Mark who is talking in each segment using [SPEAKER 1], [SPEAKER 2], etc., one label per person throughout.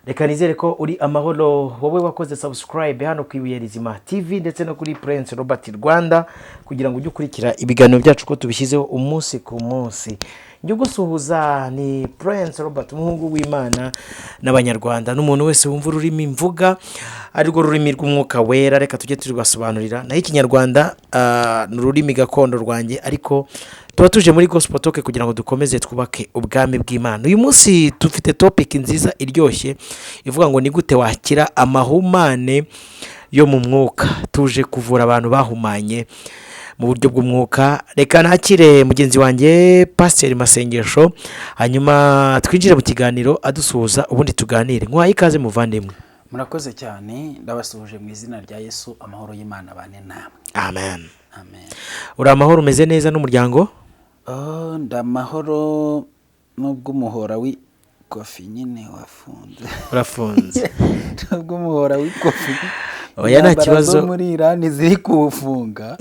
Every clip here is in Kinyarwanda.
[SPEAKER 1] reka nizere ko uri amahoro wowe wakoze subscribe hano ku Ibuye Rizima TV ndetse no kuri Prince Robert Rwanda kugira ngo ujye ukurikira ibiganiro byacu ko tubishyizeho umunsi ku munsi. Njye gusuhuza ni Prince Robert, umuhungu w'Imana n'abanyarwanda n'umuntu wese wumva ururimi mvuga arirwo rurimi rw'umwuka wera. Reka tujye tubasobanurira naho ikinyarwanda ni ururimi gakondo rwanjye, ariko tuba tuje muri Gospel Talk kugira ngo dukomeze twubake ubwami bw'Imana. Uyu munsi dufite topic nziza iryoshye ivuga ngo ni gute wakira amahumane yo mu mwuka. Tuje kuvura abantu bahumanye mu buryo bw'umwuka. Reka nakire mugenzi wanjye Pastor Masengesho, hanyuma twinjire mu kiganiro adusuhuza ubundi tuganire. Nkwaye ikaze muvandimwe.
[SPEAKER 2] Murakoze cyane, ndabasuhuje mu izina rya Yesu. Amahoro y'Imana bane namwe.
[SPEAKER 1] Amen.
[SPEAKER 2] Amen.
[SPEAKER 1] Uri amahoro, umeze neza n'umuryango?
[SPEAKER 2] Ndamahoro nubwo umuhora w'ikofi nyine wafunze.
[SPEAKER 1] Urafunze.
[SPEAKER 2] Nubwo umuhora w'ikofi.
[SPEAKER 1] Oya nta kibazo.
[SPEAKER 2] Muri Iran ziri kuwufunga.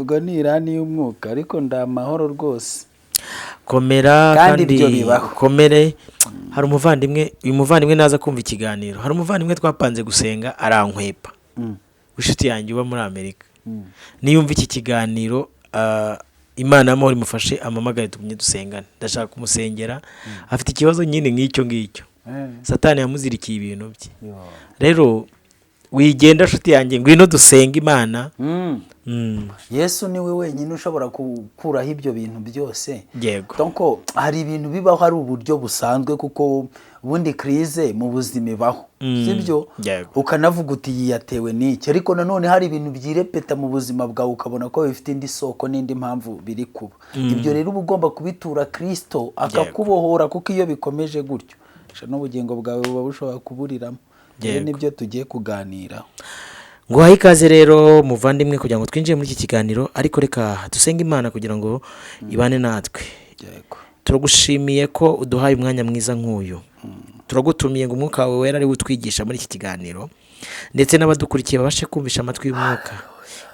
[SPEAKER 2] Ubwo ni Iran y'umwuka, ariko ndamahoro rwose.
[SPEAKER 1] Komera kandi komere. Hari umuvandimwe, uyu muvandimwe naza kumva ikiganiro. Hari umuvandimwe twapanze gusenga arankwepa. Inshuti yanjye uba muri Amerika. Niyumva iki kiganiro Imana amahoro imufashe amamagare tugumye dusengane. Ndashaka kumusengera. Afite ikibazo nyine nk'icyo ngicyo. Satani yamuzirikiye ibintu bye. Rero wigenda nshuti yanjye ngwino dusenga Imana.
[SPEAKER 2] Yesu niwe wenyine ushobora gukuraho ibyo bintu byose.
[SPEAKER 1] Yego.
[SPEAKER 2] Donc hari ibintu bibaho hari uburyo busanzwe, kuko ubundi crise mu buzima ibaho. Sibyo? Ukanavuga uti yiyatewe n'iki, ariko nanone hari ibintu byirepeta mu buzima bwawe ukabona ko bifite indi soko n'indi mpamvu biri kuba. Ibyo rero uba ugomba kubitura Kristo akakubohora, kuko iyo bikomeje gutyo n'ubugingo bwawe buba bushobora kuburiramo. Rero nibyo tugiye kuganiraho.
[SPEAKER 1] Nguhaye ikaze rero muvandimwe kugira ngo twinjire muri iki kiganiro, ariko reka dusenge Imana kugira ngo ibane natwe. Turagushimiye ko uduhaye umwanya mwiza nk'uyu. Turagutumiye ngo umwuka wawe wera ari utwigisha muri iki kiganiro, ndetse n'abadukurikiye babashe kumvisha amatwi y'umwuka.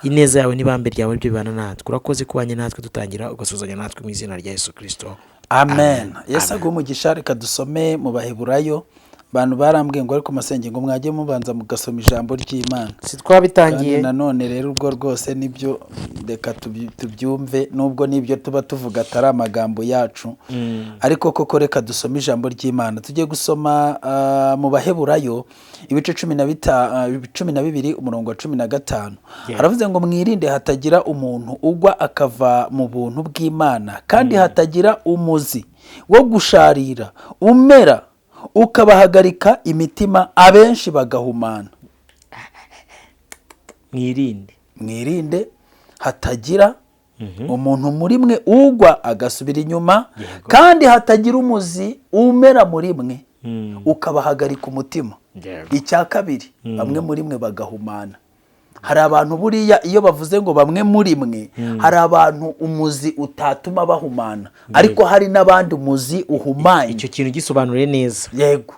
[SPEAKER 1] Ineza yawe n'ibambe ryawe byo bibana natwe. Urakoze kubanye natwe dutangira ugasuzanya natwe mu izina rya Yesu Kristo.
[SPEAKER 2] Amen. Yesu agumugisha. Reka dusome mu Baheburayo. Abantu barambwiye ngo ariko masenge ngo mwajye mubanza mugasoma ijambo ry'Imana.
[SPEAKER 1] Si twabitangiye
[SPEAKER 2] nanone rero ubwo rwose nibyo, reka tubyumve nubwo nibyo tuba tuvuga atari amagambo yacu. Ariko koko reka dusome ijambo ry'Imana. Tugiye gusoma mu Baheburayo ibice 12 umurongo wa 15. Haravuze ngo mwirinde hatagira umuntu ugwa akava mu buntu bw'Imana, kandi hatagira umuzi wo gusharira umera ukabahagarika imitima, abenshi bagahumana. Mwirinde hatagira umuntu muri mwe ugwa agasubira inyuma, kandi hatagira umuzi umera muri mwe ukabahagarika umutima. Icya kabiri, bamwe muri mwe bagahumana. Hari abantu buriya iyo bavuze ngo bamwe muri mwe, hari abantu umuzi utatuma bahumana, ariko hari n'abandi umuzi uhumanye.
[SPEAKER 1] Icyo kintu gisobanure neza.
[SPEAKER 2] Yego.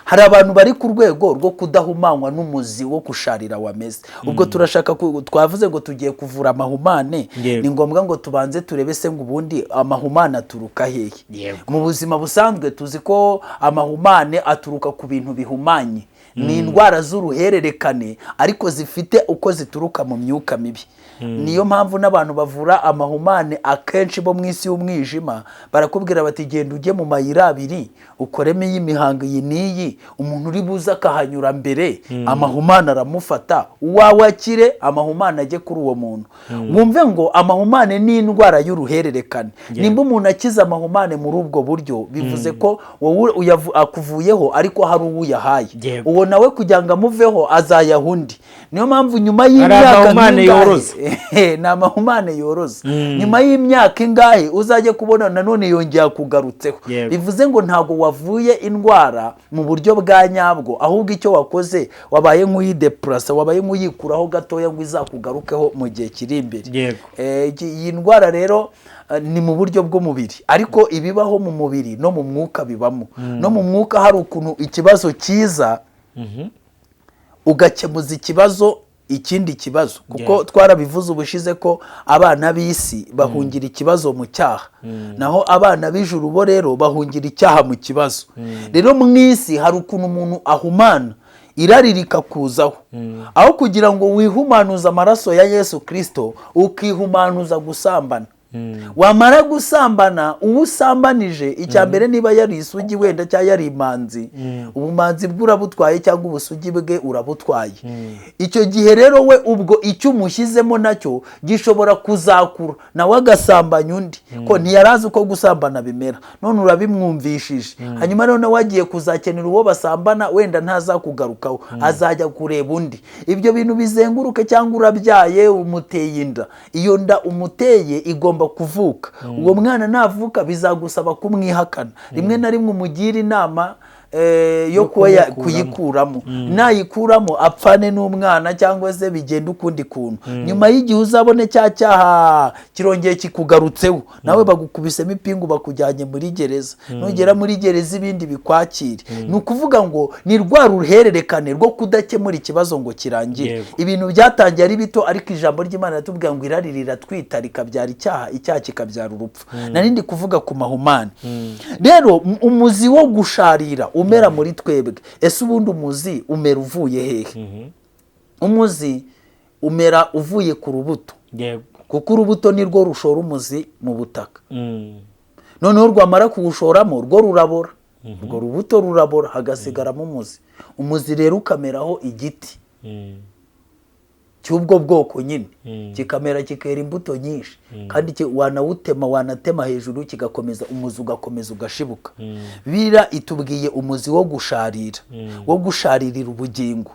[SPEAKER 2] Hari abantu bari ku rwego rwo kudahumanywa n'umuzi wo kusharira wameze. Ubwo turashaka twavuze ngo tugiye kuvura amahumane, ni ngombwa ngo tubanze turebe se ngo ubundi amahumane aturuka hehe. Mu buzima busanzwe tuzi ko amahumane aturuka ku bintu bihumanye. Ni indwara z'uruhererekane, ariko zifite uko zituruka mu myuka mibi. Niyo mpamvu n'abantu bavura amahumane akenshi bo mu isi y'umwijima barakubwira bati genda ujye mu mayira abiri ukoremo y'imihango iyi n'iyi, umuntu uri buze akahanyura mbere amahumane aramufata, uwawe akire amahumane ajye kuri uwo muntu. Wumve ngo amahumane ni indwara y'uruhererekane. Nimba umuntu akize amahumane muri ubwo buryo, bivuze ko wowe akuvuyeho ariko hari uyahaye, uwo nawe kugira ngo amuveho azayahundi. Niyo mpamvu nyuma y'imyaka ni amahumane yoroza. Nyuma y'imyaka ingahe uzajya kubona nanone yongera kugarutseho. Bivuze ngo ntabwo wavuye indwara mu buryo bwa nyabwo, ahubwo icyo wakoze wabaye nk'uyideplasa, wabaye nk'uyikuraho gatoya ngo izakugarukeho mu gihe kiri imbere. Iyi ndwara rero ni mu buryo bw'umubiri, ariko ibibaho mu mubiri no mu mwuka bibamo. No mu mwuka hari ukuntu ikibazo cyiza ugakemuza ikibazo ikindi kibazo kuko twarabivuze ubushize ko abana b'isi bahungira ikibazo mu cyaha naho abana b'ijuru bo rero bahungira icyaha mu kibazo rero mu isi hari ukuntu umuntu ahumana irari rikakuzaho aho kugira ngo wihumanuze amaraso ya Yesu Kristo ukihumanuza gusambana wamara gusambana uwo usambanije icya mbere niba yari isugi wenda cyangwa yari imanzi ubumanzi bwe urabutwaye cyangwa ubusugi bwe urabutwaye icyo gihe rero we ubwo icyo umushyizemo nacyo gishobora kuzakura nawe agasambanya undi ko ntiyarazi uko gusambana bimera none urabimwumvishije hanyuma rero nawe agiye kuzakenera uwo basambana wenda ntazakugarukaho azajya kureba undi ibyo bintu bizenguruke cyangwa urabyaye umuteye inda iyo nda umuteye igomba kuvuka uwo mwana navuka bizagusaba kumwihakana rimwe na rimwe umugira inama yo kuyikuramo nayikuramo apfane n'umwana cyangwa se bigenda ukundi kuntu nyuma y'igihe uzabone cya cyaha kirongeye kikugarutseho nawe bagukubisemo ipingu bakujyanye muri gereza nugera muri gereza ibindi bikwakire ni ukuvuga ngo ni rwa ruhererekane rwo kudakemura ikibazo ngo kirangire ibintu byatangiye ari bito ariko ijambo ry'Imana ratubwira ngo irari riratwita rikabyara icyaha kikabyara urupfu narindi kuvuga ku mahumane rero umuzi wo gusharira umera muri twebwe ese ubundi umuzi umera uvuye hehe umuzi umera uvuye ku rubuto kuko urubuto ni rwo rushora umuzi mu butaka noneho rwamara kuwushoramo rwo rurabora urwo rubuto rurabora hagasigaramo umuzi rero ukameraho igiti cy'ubwo bwoko nyine kikamera kikera imbuto nyinshi kandi wanatema hejuru kigakomeza umuzi ugakomeza ugashibuka bira itubwiye umuzi wo gusharirira ubugingo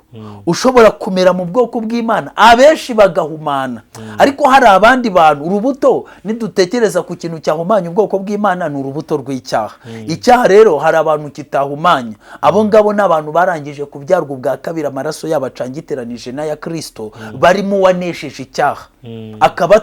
[SPEAKER 2] ushobora kumera mu bwoko bw'Imana abenshi bagahumana ariko hari abandi bantu urubuto nidutekereza ku kintu cyahumanya ubwoko bw'Imana ni urubuto rw'icyaha icyaha rero hari abantu kitahumanya abo ngabo n'abantu barangije kubyarwa ubwa kabiri amaraso yabo acangiteranije n'aya Kristo barimo wanesheje icyaha akaba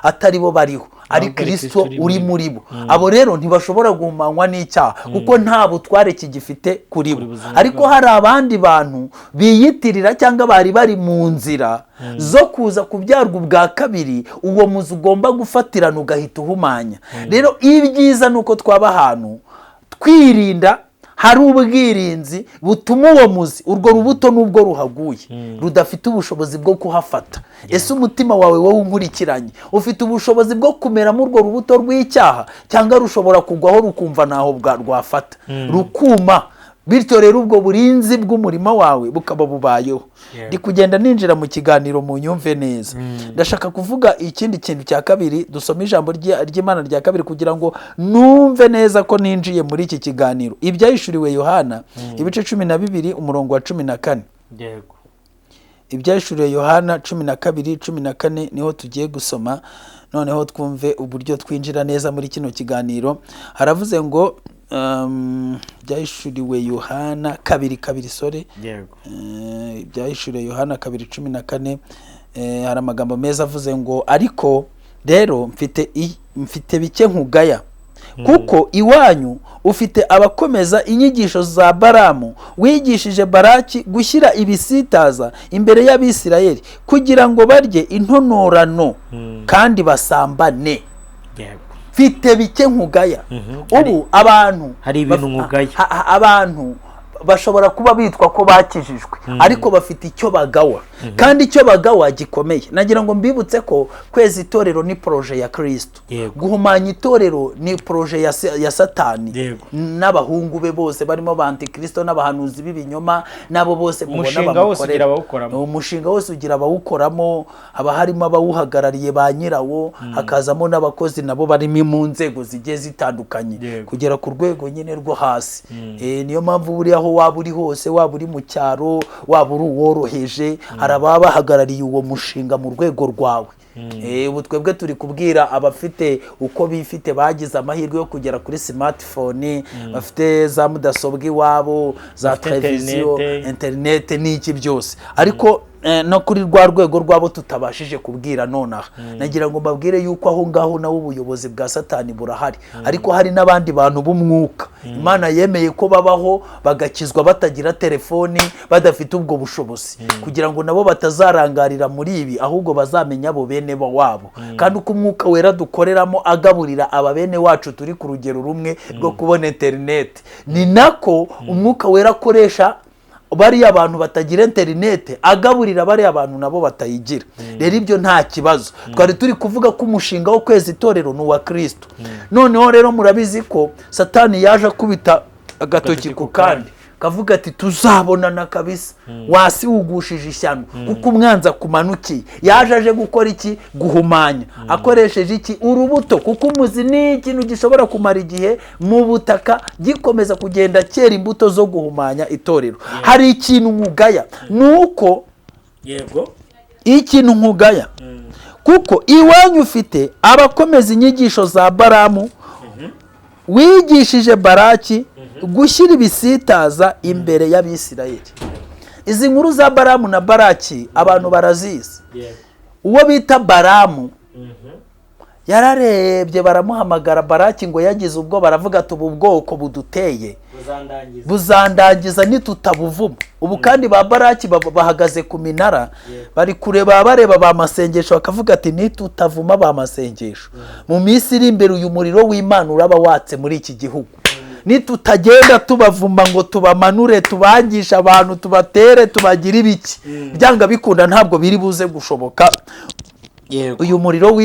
[SPEAKER 2] ataribo bariho ari Kristo uri muri bo abo rero ntibashobora guhumanywa n'icyaha kuko nta butware kigifite kuri bo ariko hari abandi bantu biyitirira cyangwa bari mu nzira zo kuza kubyarwa ubwa kabiri uwo muzi ugomba gufatirana ugahita uhumanya rero ibyiza nuko twaba ahantu twirinda hari ubwirinzi butuma uwo muzi urwo rubuto nubwo ruhaguye rudafite ubushobozi bwo kuhafata ese umutima wawe wowe unkurikiranye ufite ubushobozi bwo kumeramo urwo rubuto rw'icyaha cyangwa rushobora kugwaho rukumva naho rwafata rukuma bityo rero ubwo burinzi bw'umurima wawe bukaba bubayeho ndi kugenda ninjira mu kiganiro mu nyumve neza ndashaka kuvuga ikindi kintu cya kabiri dusoma ijambo ry'Imana rya kabiri kugira ngo numve neza ko ninjiye muri iki kiganiro ibyahishuriwe Yohana ibice 12 umurongo wa 14
[SPEAKER 1] yego
[SPEAKER 2] ibyahishuriwe Yohana 12:14 niho tugiye gusoma noneho twumve uburyo twinjira neza muri kino kiganiro haravuze ngo byahishuriwe Yohana 2:2
[SPEAKER 1] yego
[SPEAKER 2] byahishuriwe Yohana 2:14 hari amagambo meza avuze ngo ariko rero mfite bike nkugaya kuko iwanyu ufite abakomeza inyigisho za Baramu wigishije Baraki gushyira ibisitaza imbere y'Abisirayeli kugira ngo barye intonorano kandi basambane mfite bike nkugaya ubu abantu
[SPEAKER 1] hari ibintu nkugaya
[SPEAKER 2] abantu bashobora kuba bitwa ko bakijijwe ariko bafite icyo bagawa kandi icyo bagawa gikomeye nagira ngo mbibutse ko kwezi itorero ni proje ya Kristo guhumanya itorero ni proje ya Satani n'abahungu be bose barimo ba Antikristo n'abahanuzi b'ibinyoma nabo bose mubona bamukorera umushinga wose ugira abawukoramo haba harimo abawuhagarariye ba nyirawo hakazamo n'abakozi nabo barimo mu nzego zigiye zitandukanye kugera ku rwego nyine rwo hasi niyo mpamvu buri aho waba uri hose waba uri mu cyaro waba uri uworoheje hari ababa bahagarariye uwo mushinga mu rwego rwawe ubu twebwe turi kubwira abafite uko bifite bagize amahirwe yo kugera kuri smartphone bafite za mudasobwa iwabo za televiziyo internet n'iki byose ariko no kuri rwa rwego rwabo tutabashije kubwira nonaha nagira ngo mbabwire yuko aho ngaho nawo ubuyobozi bwa Satani burahari ariko hari n'abandi bantu b'umwuka Imana yemeye ko babaho bagakizwa batagira telefoni badafite ubwo bushobozi kugira ngo nabo batazarangarira muri ibi ahubwo bazamenya abo bene wabo kandi uko umwuka wera dukoreramo agaburira aba bene wacu turi ku rugero rumwe rwo kubona internet ni nako umwuka wera akoresha bari abantu batagira internet agaburira bari abantu nabo batayigira rero ibyo nta kibazo twari turi kuvuga ko umushinga wo kweza itorero ni wa Kristo noneho rero murabizi ko Satani yaje akubita agatoki ku kandi kavuga ati tuzabonana kabisa wasi wugushije ishyano kuko umwanza kumanukiye yaje aje gukora iki guhumanya akoresheje iki urubuto kuko umuzi ni ikintu gishobora kumara igihe mu butaka gikomeza kugenda cyera imbuto zo guhumanya itorero hari ikintu nkugaya nuko
[SPEAKER 1] yego
[SPEAKER 2] ikintu nkugaya kuko iwanyu ufite abakomeza inyigisho za Baramu wigishije Baraki gushyira ibisitaza imbere y'Abisirayeli. Izi nkuru za Baramu na Baraki abantu barazizi. Uwo bita Baramu yararebye baramuhamagara Baraki ngo yagize ubwo baravuga ati ubu bwoko buduteye buzandangiza nitutabuvuma. Ubu kandi ba Baraki bahagaze ku minara bari kureba bareba ba masengesho bakavuga ati nitutavuma ba masengesho mu minsi iri imbere uyu muriro w'Imana uraba watse muri iki gihugu. Nitutagenda tubavumba ngo tubamanure tubangisha abantu tubatere tubagira ibiki byanga bikunda ntabwo biri buze gushoboka. Uyu muriro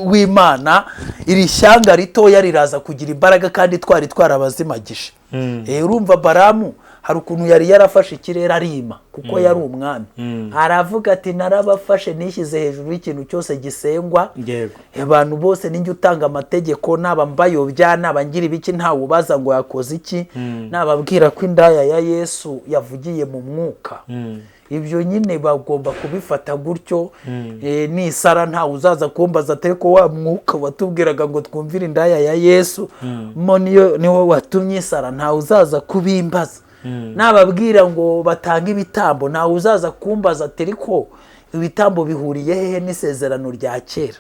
[SPEAKER 2] w'Imana iri shyanga ritoya riraza kugira imbaraga kandi twari twarabazimagije. Urumva Baramu hari ukuntu yari yarafashe ikirere arima kuko yari umwami aravuga ati narabafashe nishyize hejuru y'ikintu cyose gisengwa abantu bose ninjye utanga amategeko naba mbayobya naba ngira ibiki ntawe ubaza ngo yakoze iki nababwira ko indaya ya Yesu yavugiye mu mwuka. Ibyo nyine bagomba kubifata gutyo nisara ntawe uzaza kumbaza ateko wa mwuka watubwiraga ngo twumvire indaya ya Yesu mo niwo watumye isara ntawe uzaza kubimbaza. Nababwira ngo batanga ibitambo ntawe uzaza kumbaza ateriko ibitambo bihuriye hehe n'isezerano rya kera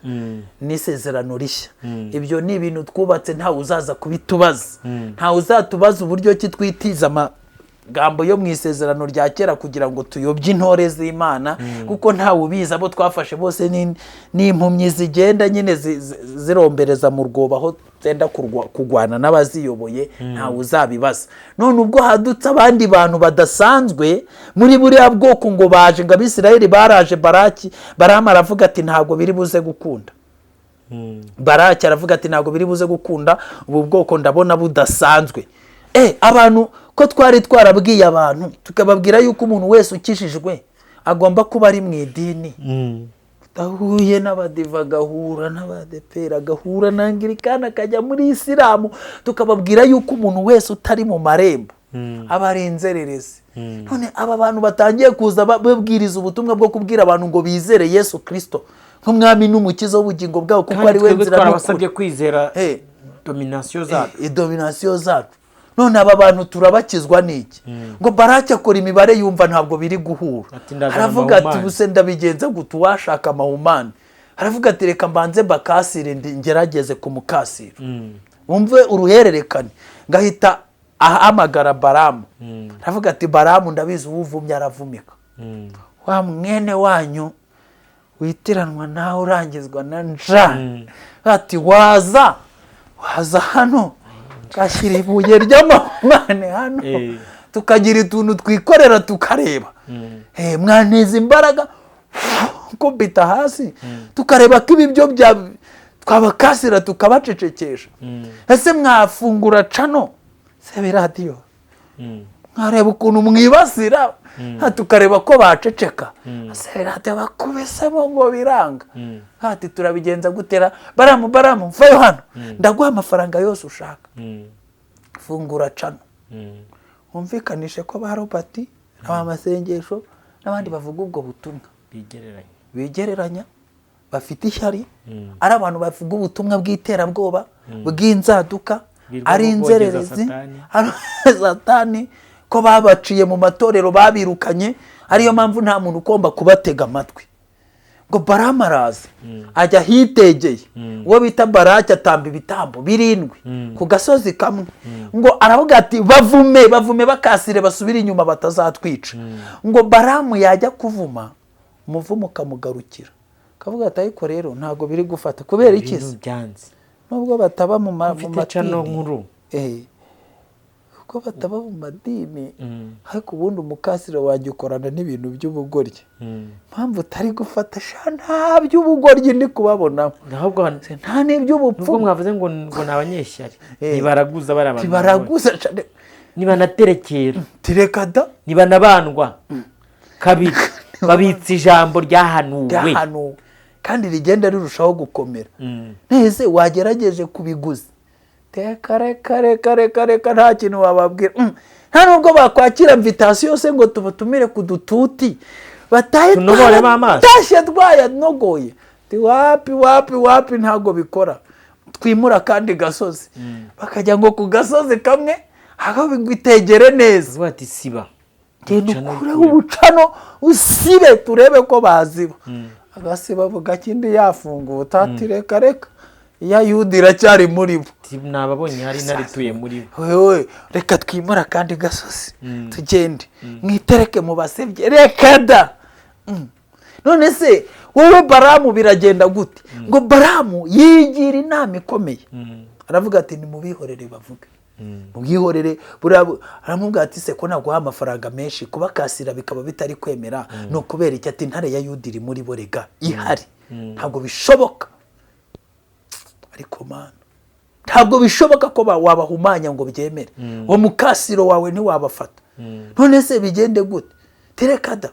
[SPEAKER 2] n'isezerano rishya. Ibyo ni ibintu twubatse ntawe uzaza kubitubaza ntawe uzatubaza uburyo ki twitiza amagambo yo mu isezerano rya kera kugira ngo tuyobye intore z'Imana kuko ntawe ubiza abo twafashe bose n'impumyi zigenda nyine zirombereza mu rwobo aho zenda kugwana n'abaziyoboye ntawe uzabibaza. None ubwo hadutse abandi bantu badasanzwe muri buriya bwoko ngo baje ngo Abisirayeli baraje Baramu aravuga ati ntabwo biri buze gukunda. Baraki aravuga ati ntabwo biri buze gukunda ubu bwoko ndabona budasanzwe. Abantu ko twari twarabwiye abantu tukababwira yuko umuntu wese ukishijwe agomba kuba ari mu idini ahuye n'abadiva gahura n'abadepera gahura n'Anglikana kajya muri Isilamu tukababwira yuko umuntu wese utari mu marembo aba ari inzererezi. None aba bantu batangiye kuza babwiriza ubutumwa bwo kubwira abantu ngo bizere Yesu Kristo nk'umwami n'umukiza w'ubugingo bwabo kuko ari we nzira
[SPEAKER 1] n'ukuri kwizera
[SPEAKER 2] domination zacu. None aba bantu turabakizwa n'iki ngo Baraki akora imibare yumva ntabwo biri guhura aravuga ati buse ndabigenza gutu washaka amahumane aravuga ati reka mbanze bakasire ngerageze kumukasira umve uruhererekane ngahita ahamagara Baramu aravuga ati Baramu ndabizi uvumye aravumika wa mwene wanyu witiranwa nawe urangizwa na nja ati waza hano kashyira ibuye ry'amahumane hano tukagira utuntu twikorera tukareba mwaneza imbaraga kubita hasi tukareba ko ibibyo twabakasira tukabacecekesha. Ese mwafungura cano sebe radio mwareba ukuntu mwibasira tukareba ko baceceka sebe radio bakubesemo ngo biranga ati turabigenza gutera Baramu mvayo hano ndaguha amafaranga yose ushaka fungura cano umvikanishe ko ba Robert n'abamasengesho n'abandi bavuga ubwo butumwa bigereranya bafite ishyari ari abantu bavuga ubutumwa bw'iterabwoba bw'inzaduka ari inzererezi Satani ko babaciye mu matorero babirukanye, ariyo mpamvu nta muntu ugomba kubatega amatwi. Ngo Balamu araza ajya hitegeye, uwo bita Balaki atamba ibitambo 7 ku gasozi kamwe, ngo aravuga ati bavume bakasire basubire inyuma batazatwica. Ngo Balamu yajya kuvuma, umuvumo ukamugarukira, kavuga ati ariko rero ntago biri gufata kubera iki nubwo bataba mu madini, uko bataba mu madini, ariko ubundi umukasiro wanjye ukorana n'ibintu by'ubugoryi, mpamvu utari gufata nta by'ubugoryi ndi kubabona, nta n'iby'ubupfu.
[SPEAKER 1] Nubwo mwavuze ngo n'abanyeshyari ntibaraguza barabantu,
[SPEAKER 2] ntibaraguza,
[SPEAKER 1] ntibanaterekera,
[SPEAKER 2] tirekada,
[SPEAKER 1] ntibanabandwa kabiri, babitse ijambo ryahanuwe
[SPEAKER 2] kandi rigenda rirushaho gukomera. Neze wagerageje kubiguza, reka nta kintu wababwira, nta nubwo bakwakira invitation yose ngo tubatumire ku dututi batahe tashe twayanogoye, wapi ntago bikora. Twimura kandi gasozi, bakajya ngo ku gasozi kamwe aho bigwitegere neza,
[SPEAKER 1] bati siba
[SPEAKER 2] genda ukureho ubucano usibe turebe ko baziba. Agasiba avuga kindi yafunguwe, tati reka iya Yuda iracyari muri bo,
[SPEAKER 1] nababonye hari narituye muri bo.
[SPEAKER 2] Wewe reka twimura kandi gasozi tugende mwitereke mu basebye, reka da. None se wowe Balamu biragenda gute? Ngo Balamu yigira inama ikomeye, aravuga ati nimubihorere bavuge, mubwihorere. Aramubwira ati se ko naguha amafaranga menshi kubakasira bikaba bitari kwemera, no kubera iki? Ati ntare ya Yuda iri muri bo rega ihari, ntabwo bishoboka. Ariko mana, ntabwo bishoboka ko wabahumanya ngo byemere, uwo mukasiro wawe ntiwabafata. None se bigende gute? Terekada.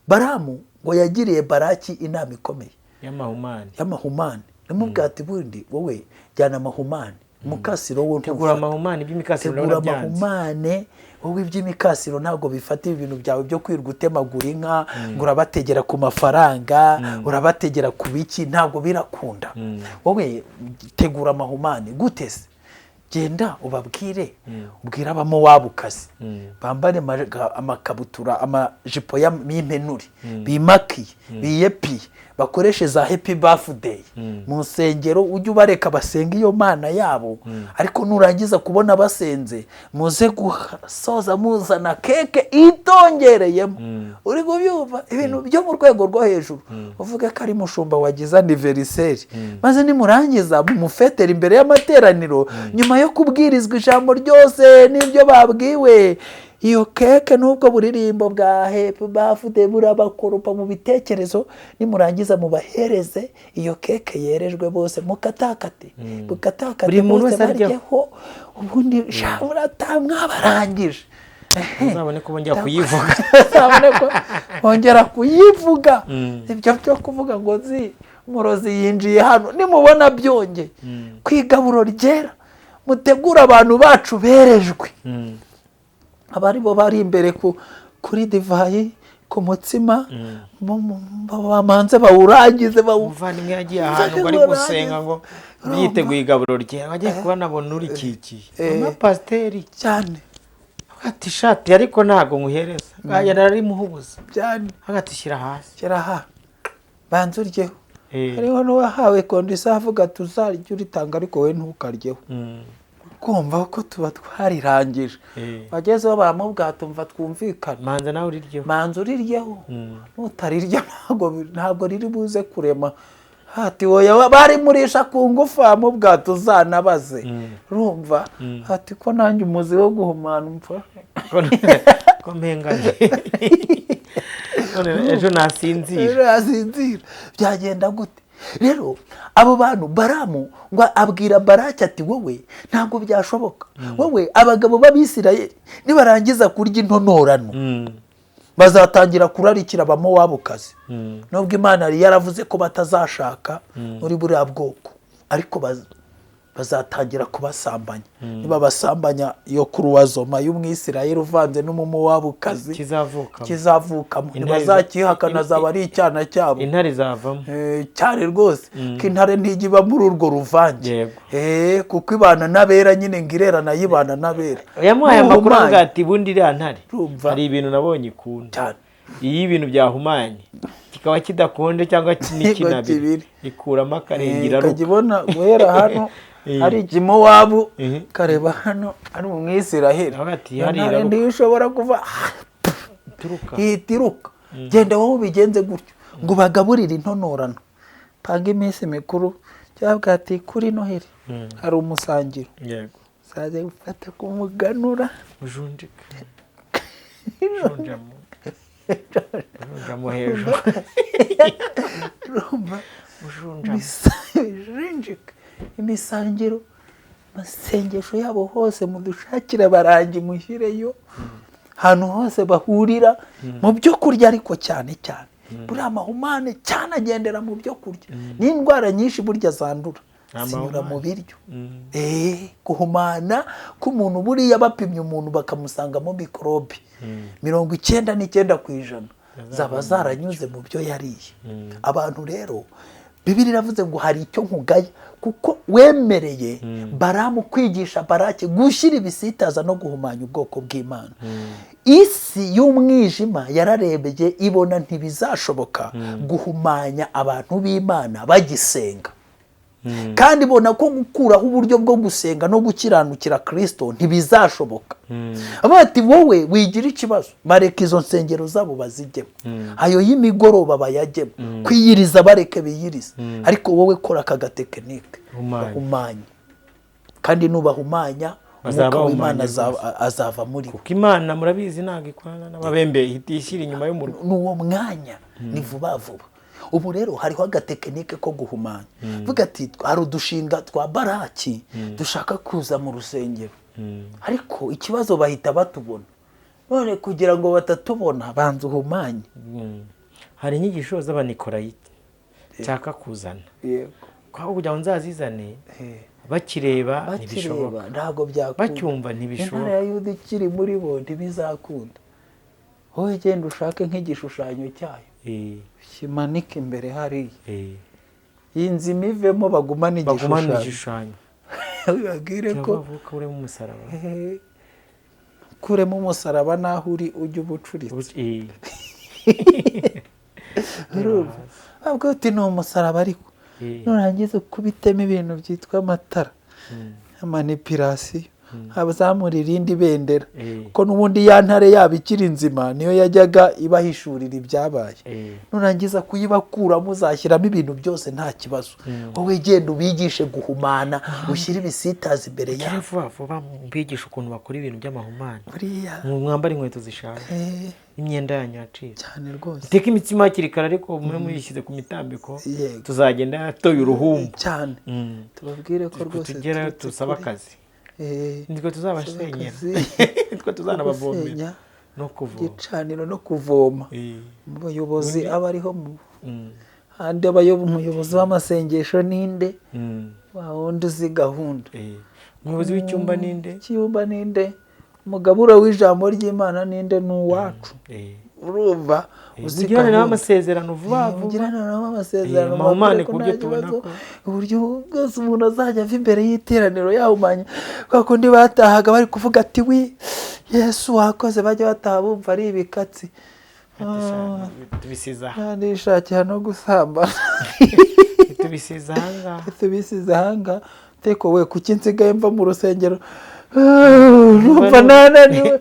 [SPEAKER 2] Balamu ngo yagiriye Balaki inama ikomeye y'amahumane, namubwira ati bundi wowe jyana amahumane, umukasiro wo
[SPEAKER 1] tegura amahumane, iby'imikasiro
[SPEAKER 2] amahumane wowe iby'imikasiro ntabwo bifata ibintu byawe byo kwirwa utemagura inka ngo urabategera ku mafaranga, urabategera ku biki, ntabwo birakunda. Wowe tegura amahumane gute se? Genda ubabwire, ubwira abamowabukazi bambare amakabutura, amajipo y'impenuri, bimakiye, biyepiye, bakoreshe za happy birthday mu nsengero, ujye ubareka basenga iyo mana yabo. Ariko nurangiza kubona basenze, muze gusoza muzana keke itongereyemo. Uri kubyumva ibintu byo mu rwego rwo hejuru, uvuga ko ari mushumba wagize anniversaire, maze nimurangiza mumufetera imbere y'amateraniro, nyuma yo kubwirizwa ijambo ryose n'ibyo babwiwe, iyo keke n'ubwo buririmbo bwa happy birthday burabakoropa mu bitekerezo, nimurangiza mubahereze iyo keke yerejwe bose, mukatakate
[SPEAKER 1] buri muntu wese aryeho,
[SPEAKER 2] ubundi muratamwa barangije.
[SPEAKER 1] Uzabone ko bongera kuyivuga,
[SPEAKER 2] uzabone ko bongera kuyivuga. Ibyo byo kuvuga ngo murozi yinjiye hano, nimubona byongeye kwigaburo ryera, mutegura abantu bacu berejwe, abari bo bari imbere kuri divayi, ku mutsima, bamanze bawurangize.
[SPEAKER 1] Umuvandimwe yagiye ahantu bari gusenga ngo yiteguye igaburo ryera, wagiye kubona abona urikikiye amapasiteri
[SPEAKER 2] cyane,
[SPEAKER 1] ati shati ariko ntago nkuhereza, yarari muhubuza
[SPEAKER 2] cyane,
[SPEAKER 1] hagati shyira hasi,
[SPEAKER 2] shyira ha banze uryeho. Hariho n'uwahawe kondisiyo avuga tuzarya uritanga ariko we ntukaryeho, kumva ko tuba twarirangije. Wagezeho baramubwira tumva twumvikana,
[SPEAKER 1] manza nawe uriryeho,
[SPEAKER 2] manza uriryeho, nutarirya ntabwo riri buze kurema. Hati wowe bari murisha ku ngufu, amubwira tuzanabaze, urumva? Hati ko nanjye umuzi wo guhumana umva
[SPEAKER 1] ko mpengane ejo nasinzira.
[SPEAKER 2] Byagenda gute rero? Abo bantu Balamu ngo abwira Balaki ati wowe ntabwo byashoboka, wowe abagabo b'Abisirayeli nibarangiza kurya intonorano bazatangira kurarikira abamowabukazi, nubwo Imana yari yaravuze ko batazashaka muri buriya bwoko, ariko bazatangira kubasambanya. Niba basambanya yo kuruwazoma y'umwisirayeli uvanze n'umumowabukazi kizavukamo, ntibazakihakana, azaba ari icyana cyabo,
[SPEAKER 1] intare zavamo
[SPEAKER 2] cyane rwose ko intare ntijya iba muri urwo ruvange, kuko ibana n'abera nyine ngo irera nayo ibana n'abera.
[SPEAKER 1] yamuhaye amakuru avuga ati bundi iriya ntare hari ibintu nabonye ikunda, iyo ibintu byahumanye kikaba kidakonje cyangwa n'ikinabiri ikuramo akarengera ruka,
[SPEAKER 2] ukagibona guhera hano hari ikimowabu, kareba hano ari mu mwisiraheli, ntare ndiyo ushobora kuva ihitiruka. Genda wowe ubigenze gutyo ngo bagaburire intonorano, panga iminsi mikuru cyangwa ati kuri Noheli hari umusangiro, saze ufata kumuganura
[SPEAKER 1] ujunjika ujunjamo hejuru
[SPEAKER 2] rumba ujunjika imisangiro, masengesho yabo hose mudushakira barangi mushyireyo, ahantu hose bahurira mu byo kurya, ariko cyane cyane buriya amahumane cyane agendera mu byo kurya. n'indwara nyinshi burya zandura zinyura mu biryo. Guhumana k'umuntu buriya bapimye umuntu bakamusangamo mikorobe 99% zaba zaranyuze mu byo yariye. Abantu rero Bibiliya iravuze ngo hari icyo nkugaya, kuko wemereye Baramu kwigisha Baraki gushyira ibisitaza no guhumanya ubwoko bw'Imana. Isi y'umwijima yararebeye ibona ntibizashoboka guhumanya abantu b'Imana bagisenga, kandi ibona ko gukuraho uburyo bwo gusenga no gukiranukira Kristo ntibizashoboka. Abati wowe wigira ikibazo, bareka izo nsengero zabo bazijyemo, ayo y'imigoroba bayajyemo, kwiyiriza bareke biyiriza, ariko wowe kora akagatekinike bahumanya, kandi nubahumanya umwuka w'Imana azava muri
[SPEAKER 1] kuko Imana murabizi ntabwo ikorana n'ababembe itishyira inyuma y'umurwa,
[SPEAKER 2] n'uwo mwanya ni vuba vuba. Ubu rero hariho agatekinike ko guhumanya, vuga ati hari udushinga twa Baraki dushaka kuza mu rusengero, ariko ikibazo bahita batubona, none kugira ngo batatubona banza uhumanye.
[SPEAKER 1] Hari inyigisho z'Abanikorayiti nshaka kuzana, kwa kugira ngo nzazizane bakireba ntibishoboka,
[SPEAKER 2] ntabwo byakunda,
[SPEAKER 1] bacyumva ntibishoboka,
[SPEAKER 2] intare ya Yuda ikiri muri bo ntibizakunda. Wowe genda ushake nk'igishushanyo cyayo kimanike imbere hariya, iyi nzima ivemo bagumane igishushanyo, wibabwire ko kuremo umusaraba naho uri ujya ubucuritse. Babwo uti ni umusaraba, ariko nurangiza ukubitemo ibintu byitwa amatara, manipulasiyo, abazamura irindi bendera, kuko n'ubundi ya ntare yaba ikiri nzima niyo yajyaga ibahishurira ibyabaye. Nurangiza kuyibakuramo uzashyiramo ibintu byose nta kibazo. Wowe genda ubigishe guhumana, ushyire ibisitaza imbere yabo,
[SPEAKER 1] vuba vuba mbigisha ukuntu bakora ibintu by'amahumane, mwambara inkweto zishaje, imyenda yanyu yacitse
[SPEAKER 2] cyane rwose,
[SPEAKER 1] teka imitsima hakiri kare, ariko mwe muyishyize ku mitambiko tuzagenda yatoye uruhumbu
[SPEAKER 2] cyane. Tubabwire ko rwose
[SPEAKER 1] tugerayo tusaba akazi, nitwe tuzabasenyera, nitwe tuzanabavomera no kuvoma,
[SPEAKER 2] igicaniro no kuvoma. Umuyobozi aba ariho handi umuyobozi w'amasengesho ninde? Wa wundi uzi gahunda.
[SPEAKER 1] Umuyobozi w'icyumba ninde?
[SPEAKER 2] Cyumba ninde? Umugabura w'ijambo ry'Imana ninde? N'uwacu. Urumva
[SPEAKER 1] uzigirana n'amasezerano vuba vuba,
[SPEAKER 2] uzigirana n'amasezerano
[SPEAKER 1] mahumane ku buryo tubona ko
[SPEAKER 2] uburyo bwose umuntu azajya ava imbere y'iteraniro yahumanye. Kwa kundi batahaga bari kuvuga ati wi Yesu wakoze, bajya bataha bumva ari ibikatsi,
[SPEAKER 1] tubisiza
[SPEAKER 2] ndishakira no gusamba,
[SPEAKER 1] tubisiza ahangaha,
[SPEAKER 2] tubisiza ahangaha. Teko we kuki nsigaye mva mu rusengero numva nananiwe,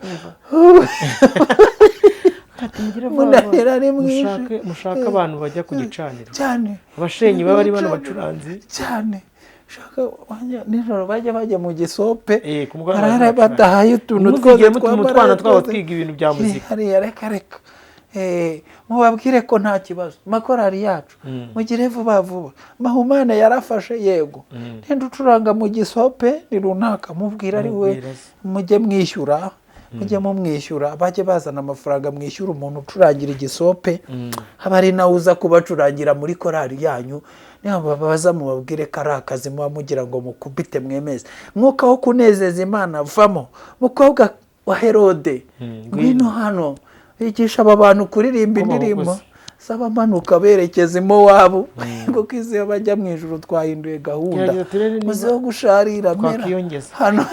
[SPEAKER 1] mushaka abantu bajya ku gicaniro
[SPEAKER 2] cyane,
[SPEAKER 1] abashenyi baba ari bano bacuranzi
[SPEAKER 2] cyane, shaka nijoro bajya mu gisope, barara badahaye utuntu twose
[SPEAKER 1] tw'utwana twabo twiga ibintu bya muzika,
[SPEAKER 2] hariya reka mubabwire ko nta kibazo, makorari yacu mugire vuba vuba. Mahumane yarafashe yego, ninde ucuranga mu gisope ni runaka, mubwira ari we mujye mwishyura mujye mumwishyura bajye bazana amafaranga mwishyura umuntu ucurangira igisope haba ari nawe uza kubacurangira muri korali yanyu niba babaza mubabwire ko ari akazi muba mugira ngo mukubite mwemeze mwuka wo kunezeza Imana vamo mukobwa wa Herode ngwino hano bigisha aba bantu kuririmba indirimbo saba manuka berekeza Mowabu ngo kwiziyo bajya mu ijuru twahinduye gahunda muzeho gusharira mera hano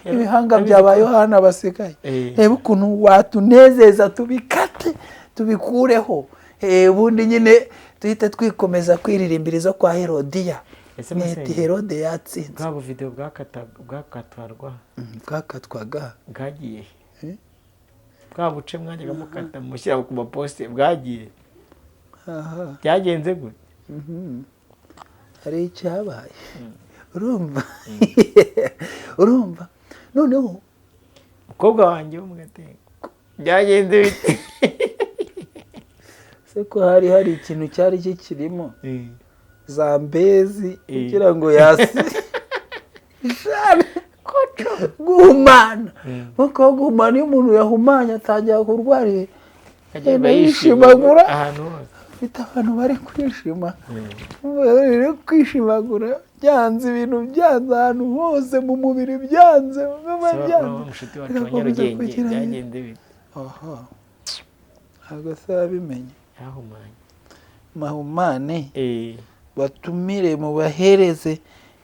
[SPEAKER 2] ibihanga byaba Yohana basigaye reba ukuntu watunezeza tubikate tubikureho ubundi nyine tuhite twikomeza kwiririmbira izo kwa Herodiya Neti Herode yatsinze
[SPEAKER 1] bwa video bwakatwaga bwagiye bwa buce mwajyaga mukata mushyira ku maposte bwagiye byagenze gute
[SPEAKER 2] hari icyabaye urumva noneho
[SPEAKER 1] umukobwa wanjye wo mu Gatenga byagenze bite
[SPEAKER 2] se ko hari ikintu cyari kikirimo Zambezi kugira ngo yasi guhumana kuko guhumana iyo umuntu yahumanya atangira kurwara
[SPEAKER 1] agenda yishimagura ahantu hose
[SPEAKER 2] bita abantu bari kwishima bari kwishimagura byanze ibintu byanze ahantu hose mu mubiri byanze
[SPEAKER 1] umushuti wacu wa Nyarugenge byagenze bite
[SPEAKER 2] ntabwo se yabimenye
[SPEAKER 1] yahumanye
[SPEAKER 2] mahumane batumire mu bahereze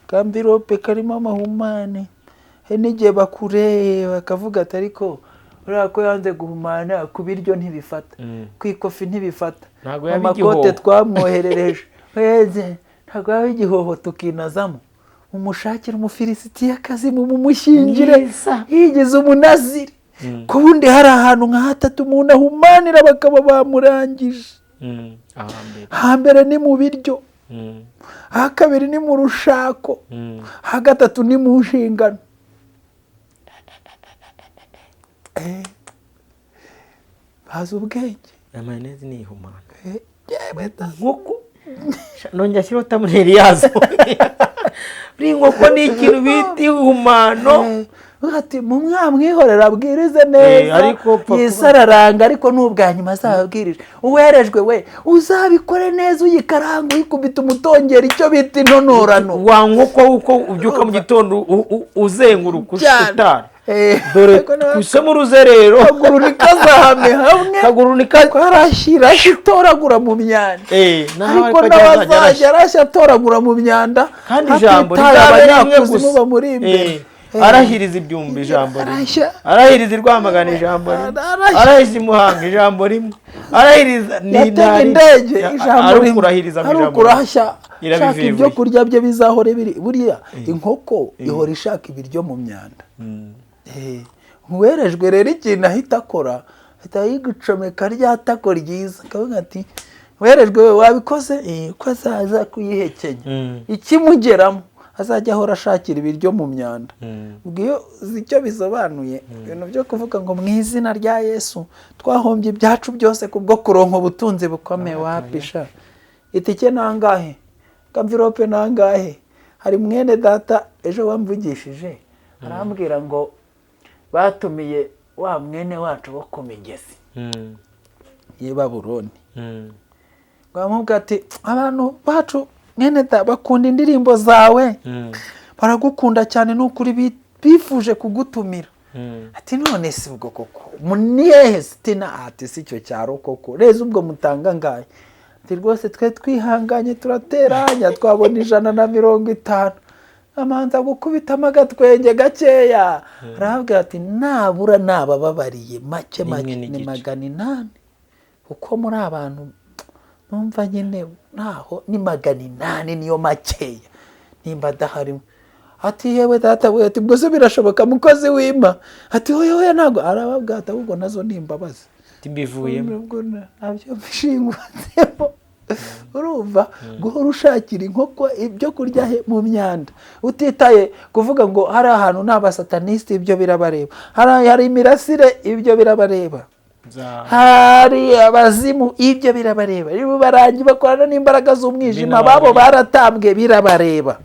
[SPEAKER 2] kambirope karimo amahumane n'igihe bakureye bakavuga ati ariko uriya ko yanze guhumana ku biryo ntibifata ku ikofi ntibifata amakote twamwoherereje ntabwo yaba igihoho tukinazamo umushakira umufilisitiyakazi mumushyingire yigize umunaziri ku bundi hari ahantu nka hatatu umuntu ahumanira bakaba bamurangije hambere ni mu biryo aha kabiri ni mu rushako aha gatatu ni mu nshingano bazi ubwenge
[SPEAKER 1] amayonezi ni ihumana nk'uko nongera ashyiraho tamuneri yazo buri inkoko ni ikintu bita ihumano
[SPEAKER 2] ati mwihorera abwirize neza yisararanga ariko n'ubwa nyuma azababwirije uwerejwe we uzabikore neza uyikaranga uyikubita umutongera icyo bita intonorano
[SPEAKER 1] wa nkoko uko ubyuka mu gitondo uzenguruka ushutara dore kusemo uruzerero
[SPEAKER 2] kaguru nikazahame hamwe
[SPEAKER 1] kaguru
[SPEAKER 2] nikarashyira itoragura mu myanda ariko n'abazajya arashya atoragura mu myanda
[SPEAKER 1] kandi ijambo ry'abanyamwe gusa muri imbere arahiriza ibyumba ijambo rimwe arahiriza Rwamagana ijambo rimwe arahiriza Muhanga ijambo rimwe arahiriza
[SPEAKER 2] indege ijambo rimwe arahashya shaka ibyo kurya bye bizahore biri buriya inkoko ihora ishaka ibiryo mu myanda nkuwerejwe rero ikintu ahita akora ahita yigucomeka rya tako ryiza akavuga ati werejwe wabikoze uko azaza kuyihekenya ikimugeramo azajya ahora ashakira ibiryo mu myanda ubwo iyo uzi icyo bisobanuye ibintu byo kuvuga ngo mu izina rya Yesu twahombye ibyacu byose kubwo kuronka ubutunzi bukomeye wapisha itike nangahe kamvirope nangahe hari mwene data ejo wamvugishije arambwira ngo batumiye wa mwene wacu wo ku Migezi ye Babuloni bamubwira ati abantu bacu mwene da bakunda indirimbo zawe baragukunda cyane n'ukuri bifuje kugutumira ati none si ubwo koko muniyehe sitina ati si cyo cyaro koko reza ubwo mutanga ngaye ati rwose twe twihanganye turateranya twabona 150 amanza gukubitamo agatwenge gakeya aravuga ati nabura nabababariye make ni 800 uko muri abantu numva nyine naho ni 800 niyo makeya nimba daharimo ati yewe data we ati bwo se birashoboka mukozi wima ati hoye ntago arababwata ahubwo nazo nimbabaza
[SPEAKER 1] timbivuyemo
[SPEAKER 2] nabyo bishingwatsemo urumva guhora ushakira inkoko ibyo kurya mu myanda utitaye kuvuga ngo hari ahantu n'abasataniste ibyo birabareba hari imirasire ibyo birabareba hari abazimu ibyo birabareba niba barangi bakorana n'imbaraga z'umwijima babo baratambwe birabareba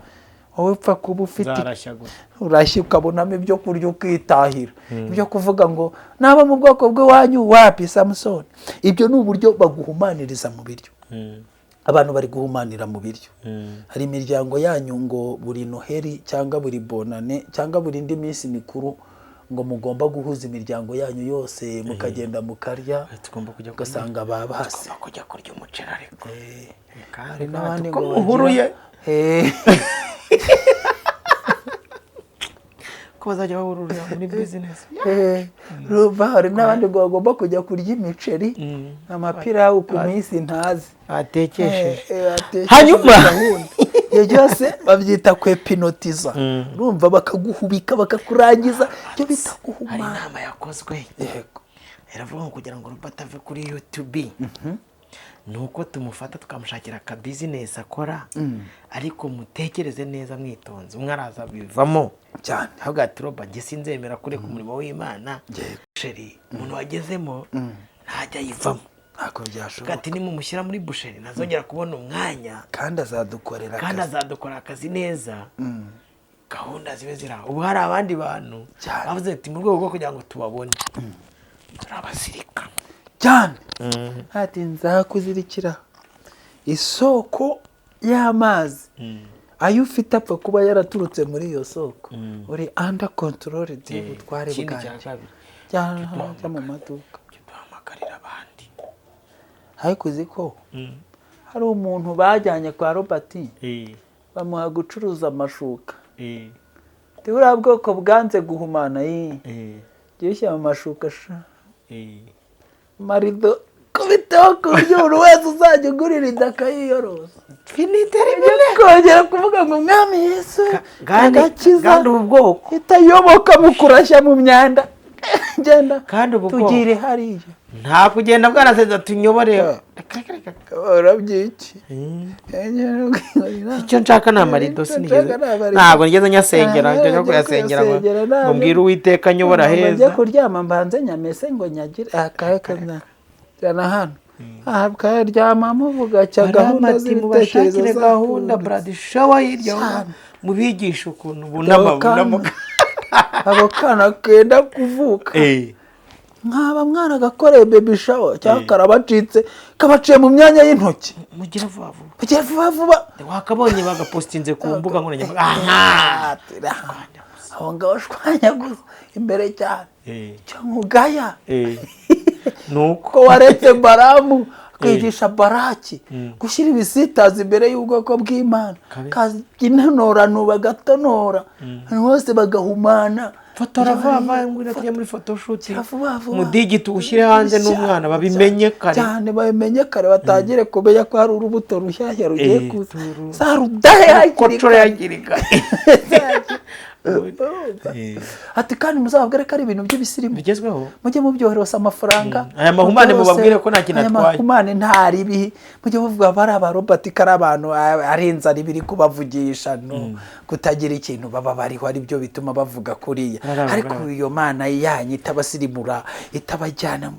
[SPEAKER 2] wowe upfa kuba ufite
[SPEAKER 1] zarashya gusa
[SPEAKER 2] urashya ukabonamo ibyo kurya ukitahira ibyo kuvuga ngo naba mu bwoko bw'iwanyu wapi Samusoni. Ibyo ni uburyo baguhumaniriza mu biryo. Abantu bari guhumanira mu biryo. Hari imiryango yanyu ngo buri Noheli cyangwa buri Bonane cyangwa buri indi minsi mikuru ngo mugomba guhuza imiryango yanyu yose mukagenda mukarya,
[SPEAKER 1] tugomba kujya
[SPEAKER 2] ugasanga babahase
[SPEAKER 1] kujya kurya umuceri ariko
[SPEAKER 2] hari n'abandi ngo
[SPEAKER 1] uhuruye ko bazajya bahururira muri business.
[SPEAKER 2] Hari n'abandi ngo bagomba kujya kurya imiceri amapirawu ku minsi ntazi
[SPEAKER 1] atekesheje. Hanyuma
[SPEAKER 2] iyo byose babyita kwepinotiza. Urumva bakaguhubika bakakurangiza ibyo bita guhumana.
[SPEAKER 1] Hari inama yakozwe iravuga ngo kugira ngo Robert ave kuri YouTube nuko tumufata tukamushakira aka business akora ariko mutekereze neza mwitonze umwe araza bivamo
[SPEAKER 2] cyane
[SPEAKER 1] ahubwo ati Robert nge sinzemera kureka umurimo w'Imana busheri umuntu wagezemo ntajya yivamo
[SPEAKER 2] ntako byashoboka
[SPEAKER 1] ati nimumushyira muri busheri nazongera kubona umwanya
[SPEAKER 2] kandi azadukorera
[SPEAKER 1] akazi neza gahunda zibe ziraho. Ubu hari abandi bantu bavuze ati mu rwego rwo kugira ngo tubabone turabasirika
[SPEAKER 2] cyane ati nzakuzirikira isoko y'amazi ayo ufite apfa kuba yaraturutse muri iyo soko uri under control y'ubutware bwanjye cyangwa mu maduka
[SPEAKER 1] duhamagarira abandi.
[SPEAKER 2] ariko uzi ko hari umuntu bajyanye kwa Robert bamuha gucuruza amashuka buriya bwoko bwanze guhumana gishyira mu mashuka marido kubiteho ku buryo buri wese uzajya ugurira idaka yiyoroza kongera kuvuga ngo Mwami Yesu agakiza
[SPEAKER 1] ubwoko
[SPEAKER 2] itayoboka mu kurashya mu myanda genda tugire hariya
[SPEAKER 1] nta kugenda bwaraseza tunyobore
[SPEAKER 2] urabyiki
[SPEAKER 1] icyo nshaka ni amarido sinigeze ntabwo nigeze nyasengera njya kuyasengera ngo mbwire Uwiteka nyobora heza
[SPEAKER 2] njya kuryama mbanze nyamese ngo nyagire akayekana jana hano akaryama muvuga cya gahunda
[SPEAKER 1] z'ibitekerezo gahunda brad shower hirya mubigisha ukuntu bunama
[SPEAKER 2] abo kana kenda kuvuka nkaba mwana gakoreye baby shower cyangwa karabacitse kabaciye mu myanya y'intoki
[SPEAKER 1] mugira vuba vuba wakabonye bagapostinze ku mbuga nkoranyambaga
[SPEAKER 2] aho ngaho shwanyaguza imbere cyane cyangwa ugaya
[SPEAKER 1] nuko
[SPEAKER 2] waretse Baramu kwigisha Baraki gushyira ibisitazi imbere y'ubwoko bw'Imana kaginanora bagatonora hose bagahumana
[SPEAKER 1] fotora vuba ngwira tujya muri photoshoot mudigi tuushyire hanze n'umwana babimenye kare
[SPEAKER 2] cyane babimenye kare batagire kumenya ko hari urubuto rushyashya rugiye kuza sarudahe
[SPEAKER 1] yakirika
[SPEAKER 2] ati kandi muzababwire ko ari ibintu by'ibisirimu
[SPEAKER 1] bigezweho
[SPEAKER 2] mujye mubyohereza amafaranga
[SPEAKER 1] aya mahumane mubabwire ko nta kintu atwaye
[SPEAKER 2] mahumane ntari bihi mujye muvuga bari aba Robert kari abantu arenza ribiri kubavugisha no kutagira ikintu baba bariho ari byo bituma bavuga kuriya ariko iyo mana yanyu itabasirimura itabajyana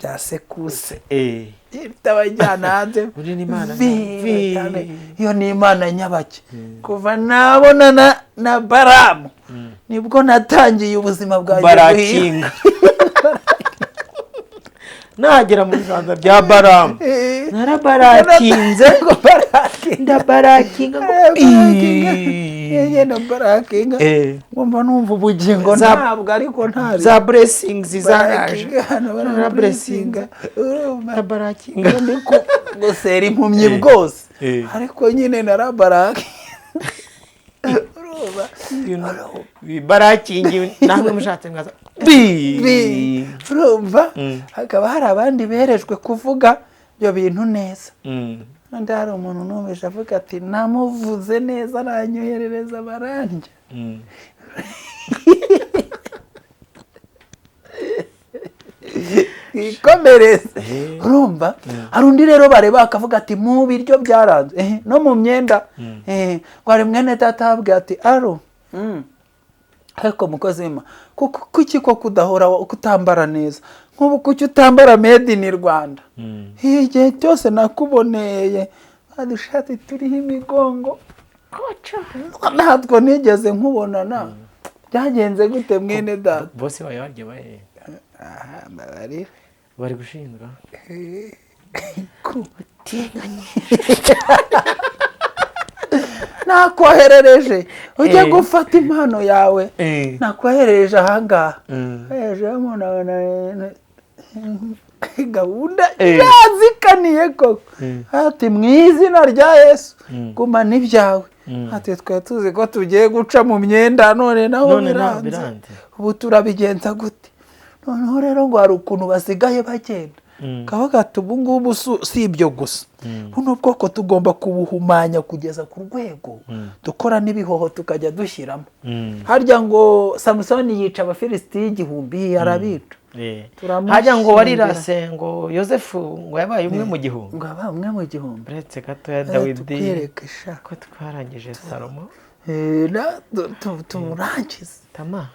[SPEAKER 2] bya sekuse itabajyana hanze
[SPEAKER 1] uri n'Imana
[SPEAKER 2] iyo ni Imana nyabake kuva nabonana na Baramu nibwo natangiye ubuzima bwanjye
[SPEAKER 1] barakinga nagera mu biganza bya Baramu narabarakinze ngo ndabarakinga
[SPEAKER 2] ngenda barakinga ngomba numva ubugingo ntabwo ariko ntari
[SPEAKER 1] za blessings zaraje na blessing barakinga
[SPEAKER 2] ndiko ngo seri impumyi bwose ariko nyine narabaraki
[SPEAKER 1] barakingi namwe mushatse mwaza
[SPEAKER 2] urumva hakaba hari abandi berejwe kuvuga ibyo bintu neza kandi hari umuntu numvise avuga ati namuvuze neza aranyoherereza barandya ikomereze urumva hari undi rero bareba akavuga ati mu biryo byaranze no mu myenda ngo hari mwene data ababwira ati aro ariko mukozi w'Imana kuki ko kudahora kutambara neza nk'ubu kuki utambara made in Rwanda igihe cyose nakuboneye badushati turiho imigongo natwo nigeze nkubonana byagenze gute mwene data
[SPEAKER 1] bose barya bahe bari gushinjwa
[SPEAKER 2] nakwoherereje ujye gufata impano yawe nakwoherereje ahangaha hejuru gahunda yazikaniye koko ati mu izina rya Yesu guma n'ibyawe ati twari tuzi ko tugiye guca mu myenda none naho biranze ubu turabigenza gute noneho rero ngo hari ukuntu basigaye bagenda kavuga ati ubu ngubu si ibyo gusa buno bwoko tugomba kubuhumanya kugeza ku rwego dukora n'ibihoho tukajya dushyiramo harya ngo Samusoni yica abafilisitiya 1000 arabica
[SPEAKER 1] hajya ngo warirase ngo Yosefu ngo yabaye umwe mu gihumbi
[SPEAKER 2] ngo yabaye umwe mu gihumbi
[SPEAKER 1] uretse gato ya Dawidi ko twarangije Salomo
[SPEAKER 2] tumurangize
[SPEAKER 1] tama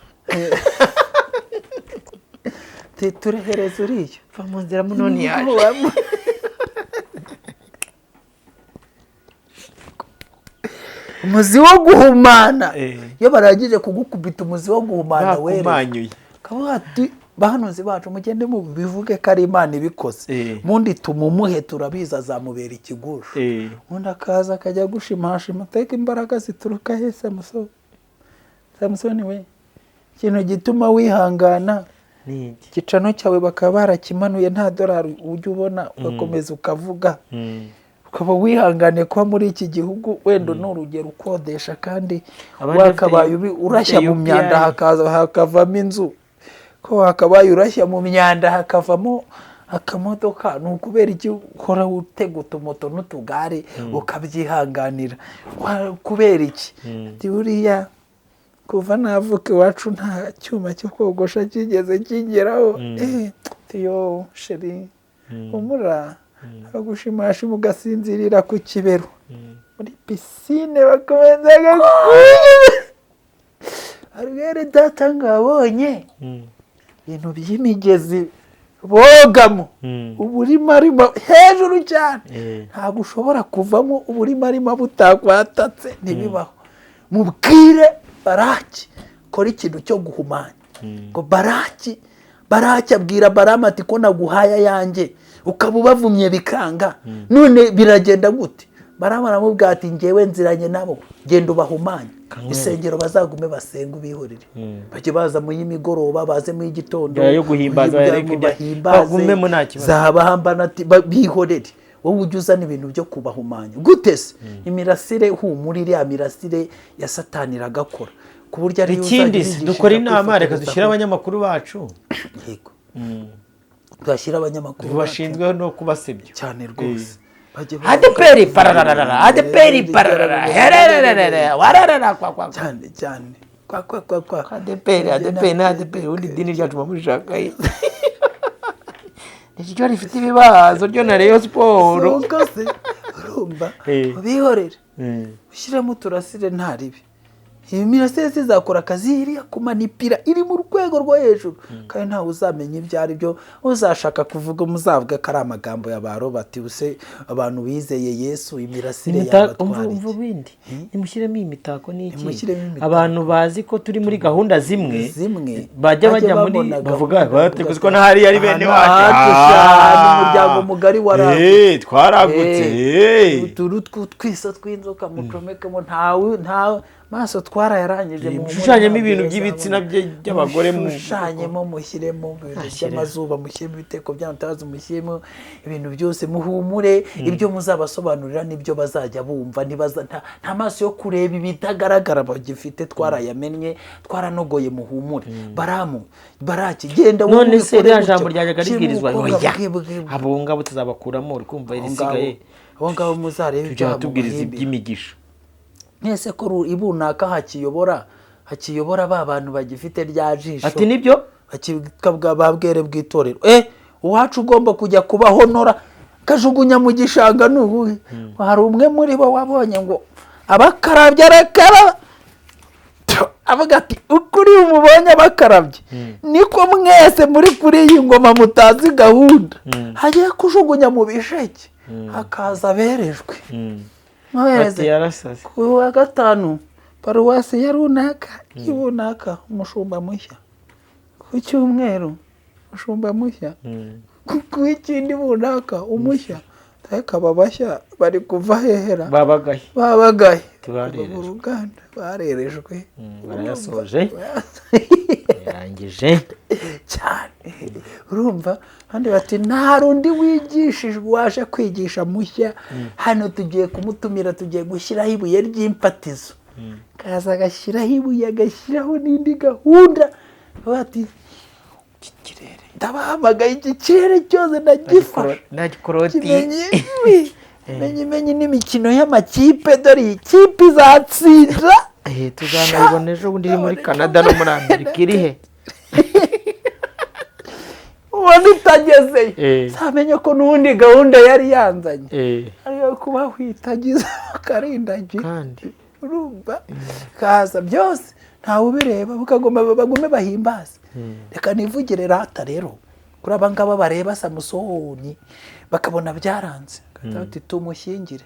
[SPEAKER 2] turehereza uriyo
[SPEAKER 1] va mu nzira munoni yaje
[SPEAKER 2] umuzi wo guhumana iyo barangije kugukubita umuzi wo guhumana
[SPEAKER 1] were
[SPEAKER 2] kavuga ati bahanuzi bacu mugende mu bivuge ko ari Imana ibikoze mundi tumumuhe turabiza azamubera ikigusho mundi akaza akajya gushimasha muteka imbaraga zituruka he Samusoni we ikintu gituma wihangana igicano cyawe bakaba barakimanuye nta dolari ujya ubona ugakomeza ukavuga ukaba wihangane kuba muri iki gihugu wenda n'urugero ukodesha kandi wakabaye urashya mu myanda hakavamo inzu ko wakabaye urashya mu myanda hakavamo akamodoka ni ukubera iki ukora utega utumoto n'utugare ukabyihanganira kubera iki buriya kuva navuka iwacu nta cyuma cyo kogosha kigeze kigeraho tiyo sheri umura bagushimasha mugasinzirira ku kibero muri pisine bakomezaga arwere data ngabonye ibintu by'imigezi bogamo uburima arimo hejuru cyane ntabwo ushobora kuvamo uburima arimo butakwatatse ntibibaho mubwire Baraki kora ikintu cyo guhumanya ngo Baraki abwira Baramu ati ko naguhaya yanjye ukaba ubavumye bikanga none biragenda gute Baramu aramubwira ati njyewe nziranye nabo genda ubahumanye isengero bazagume basenga ubihorere bajye baza mu y'imigoroba baze mu y'igitondo
[SPEAKER 1] yo guhimbaza bagume mu nta kibazo
[SPEAKER 2] zabahambana ati bihorere wowe ujya uzana ibintu byo kubahumanya gute se imirasire humurire ya mirasire ya Satani iragakora ku buryo ari
[SPEAKER 1] ikindi dukora inama reka dushyira abanyamakuru bacu
[SPEAKER 2] yego twashyira abanyamakuru
[SPEAKER 1] bashinzwe no kubasebya
[SPEAKER 2] cyane rwose
[SPEAKER 1] adeperi pararara adeperi pararara herererere wararara kwa
[SPEAKER 2] cyane kwa
[SPEAKER 1] adeperi undi dini ryacu bamushaka Nijyo rifite ibibazo ryo na Rayon Sport
[SPEAKER 2] ukase urumva ubihorere ushyiramo turasire ntaribi imirasire zizakora akazi iriya kumanipira iri mu rwego rwo hejuru kandi ntawe uzamenya ibyo ari byo uzashaka kuvuga muzavuga ko ari amagambo y'abarobati use abantu bizeye Yesu imirasire
[SPEAKER 1] yabatwara umva bindi nimushyiremo imitako n'iki abantu bazi ko turi muri gahunda zimwe bajya muri bavuga bateguze ko ntahari ari bene wacu
[SPEAKER 2] umuryango mugari waragutse
[SPEAKER 1] twaragutse
[SPEAKER 2] twisa twinzoka mucomekemo ntawe maso twarayarangije mu
[SPEAKER 1] mushushanyemo ibintu by'ibitsina by'abagore
[SPEAKER 2] mushushanyemo mushyiremo by'amazuba mushyiremo ibiteko by'amatazi mushyiremo ibintu byose muhumure ibyo muzabasobanurira nibyo bazajya bumva nta maso yo kureba ibitagaragara bagifite twarayamennye twaranogoye muhumure Baramu Baraki genda
[SPEAKER 1] none se rya jambo ryajyaga ribwirizwa oya abo ngabo tuzabakuramo uri kumva irisigaye
[SPEAKER 2] abo ngabo muzarebe ibyo
[SPEAKER 1] tubwiriza iby'imigisha
[SPEAKER 2] nese ko ibunaka hakiyobora ba bantu bagifite rya jisho
[SPEAKER 1] ati nibyo
[SPEAKER 2] hakibwa babwere bw'itorero uwacu ugomba kujya kubahonora kajugunya mu gishanga n'ubuhe hari umwe muri bo wabonye ngo abakarabye arakara avuga ati ukuri umubonye abakarabye niko mwese muri kuri iyi ngoma mutazi gahunda hagiye kujugunya mu bisheke hakaza berejwe mwohereze
[SPEAKER 1] yarasaze.
[SPEAKER 2] ku wa gatanu paruwasi ya runaka y'ibunaka umushumba mushya, ku cyumweru umushumba mushya, ku ikindi bunaka umushya. Aba bashya bari kuva hehera babagaye mu ruganda barerejwe
[SPEAKER 1] barayasoje yarangije
[SPEAKER 2] cyane. Urumva kandi bati nta rundi wigishijwe waje kwigisha mushya hano, tugiye kumutumira, tugiye gushyiraho ibuye ry'impatizo. Kaza agashyiraho ibuye, agashyiraho n'indi gahunda. Bati iki kirere ndabahamagaye, iki kirere cyose
[SPEAKER 1] nagikoroti
[SPEAKER 2] menye n'imikino y'amakipe, dore iyi kipe izatsinda.
[SPEAKER 1] Tuzanabibona ejo bundi iri muri Canada no muri Amerika. iri he
[SPEAKER 2] ubona utagezeyo zamenye ko n'ubundi gahunda yari yanzanye ariyo kuba witagiza akarindagira. Urumva kaza byose ntawe ubireba, bagume bahimbaza. Reka nivugire rata rero kuri aba ngaba bareba Samusoni bakabona byaranze, ati tumushyingire.